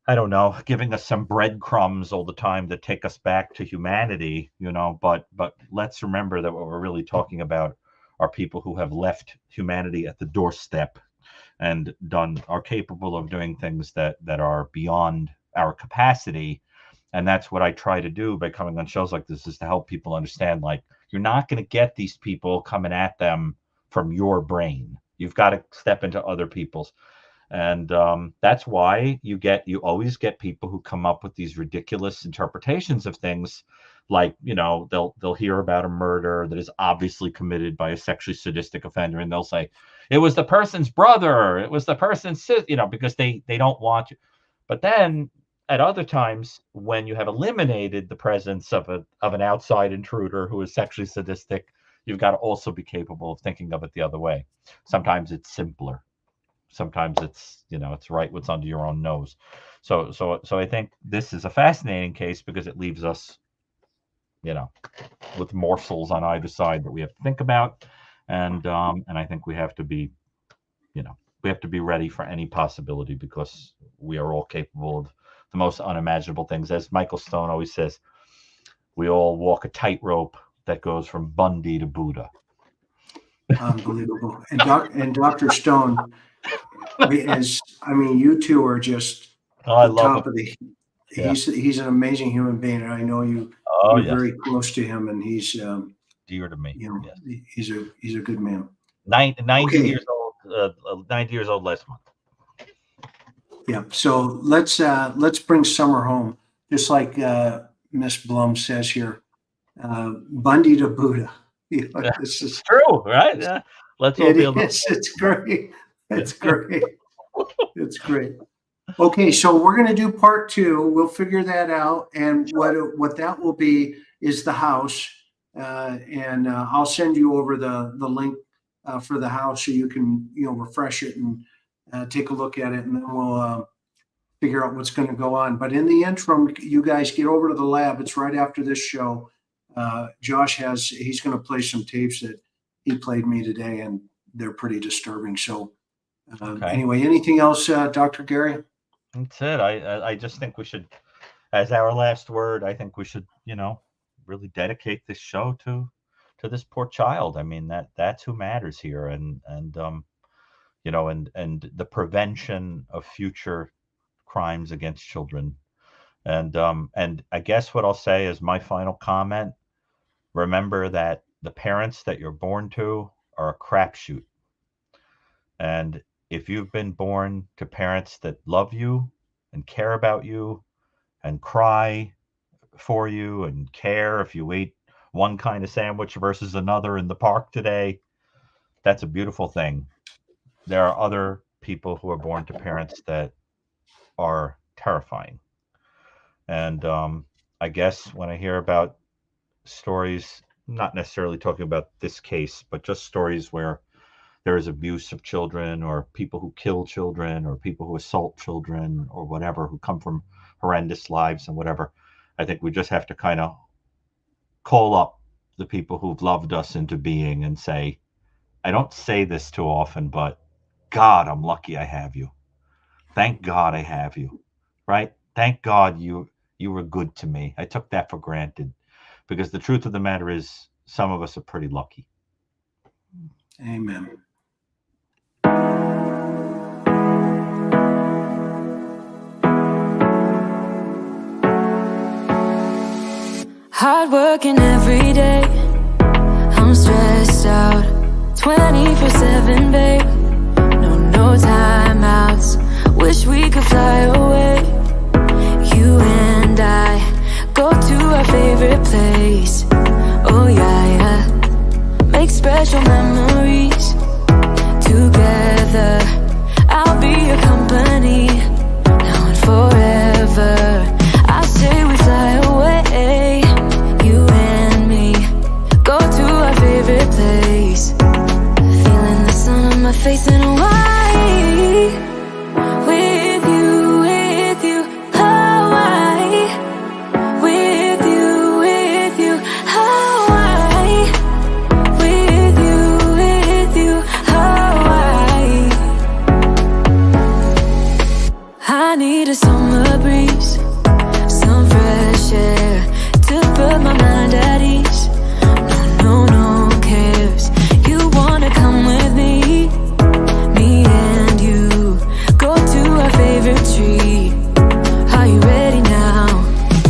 I don't know, giving us some breadcrumbs all the time that take us back to humanity, but let's remember that what we're really talking about are people who have left humanity at the doorstep and are capable of doing things that are beyond our capacity. And that's what I try to do by coming on shows like this, is to help people understand, like, you're not going to get these people coming at them from your brain. You've got to step into other people's. And that's why you always get people who come up with these ridiculous interpretations of things, like, they'll hear about a murder that is obviously committed by a sexually sadistic offender, and they'll say it was the person's brother, it was the person's sister, because they don't want you. But then at other times, when you have eliminated the presence of an outside intruder who is sexually sadistic, you've got to also be capable of thinking of it the other way. Sometimes it's simpler. Sometimes it's it's right what's under your own nose. So I think this is a fascinating case because it leaves us with morsels on either side that we have to think about, and I think we have to be ready for any possibility, because we are all capable of the most unimaginable things. As Michael Stone always says, we all walk a tightrope that goes from Bundy to Buddha. Unbelievable. And Dr. Stone, you two are just I the love top him. of the. Yeah. He's an amazing human being, and I know you're yes. very close to him, and he's dear to me. Yes. He's a good man. 90 Okay. years old. 90 years old last month. Yeah. So let's bring summer home, just like Miss Blum says here. Bundy to Buddha. This is true, right? Yeah. Let's all be able to. It's great. It's great. It's great. Okay, so we're going to do part 2. We'll figure that out, and what that will be is the house, and I'll send you over the link for the house so you can refresh it and take a look at it, and then we'll figure out what's going to go on. But in the interim, you guys get over to the lab. It's right after this show. Josh he's going to play some tapes that he played me today, and they're pretty disturbing. So anyway, anything else, Dr. Gary? That's it. I just think we should, as our last word, I think we should, really dedicate this show to this poor child. I mean, that's who matters here, and the prevention of future crimes against children. And I guess what I'll say is my final comment: remember that the parents that you're born to are a crapshoot, and if you've been born to parents that love you and care about you and cry for you and care if you ate one kind of sandwich versus another in the park today, that's a beautiful thing. There are other people who are born to parents that are terrifying. And I guess when I hear about stories, not necessarily talking about this case, but just stories where there is abuse of children, or people who kill children, or people who assault children, or whatever, who come from horrendous lives and whatever, I think we just have to kind of call up the people who've loved us into being and say, I don't say this too often, but God, I'm lucky I have you. Thank God I have you, right? Thank God you were good to me. I took that for granted, because the truth of the matter is some of us are pretty lucky. Amen. Hard working every day, I'm stressed out 24/7, babe. No timeouts, wish we could fly away. You and I go to our favorite place. Oh yeah, make special memories together. I'll be your company now and forever. I say we fly away, you and me, go to our favorite place. Feeling the sun on my face in Hawaii. With you, Hawaii. With you, Hawaii. With you, Hawaii. I need a summer breeze, some fresh air to put my mind at ease. No cares. You wanna come with me? Me and you go to our favorite tree. Are you ready now?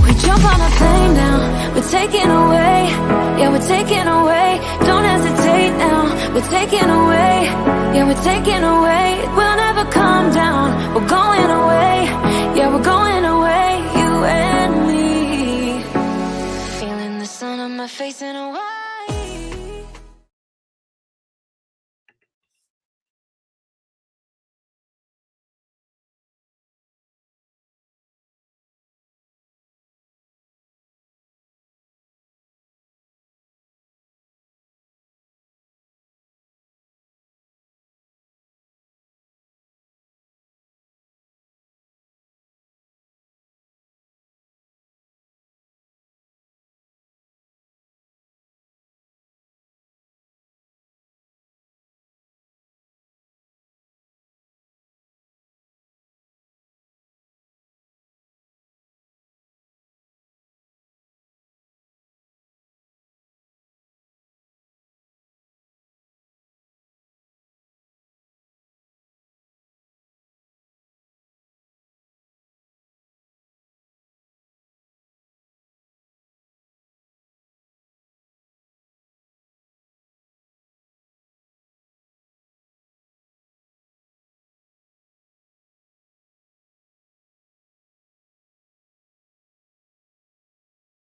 We jump on a plane now. We're taking away. Yeah, we're taking away. Don't hesitate now. We're taking away. Yeah, we're taking away. We'll never come down. We're going away. Yeah, we're going away. You and me. Feeling chasing a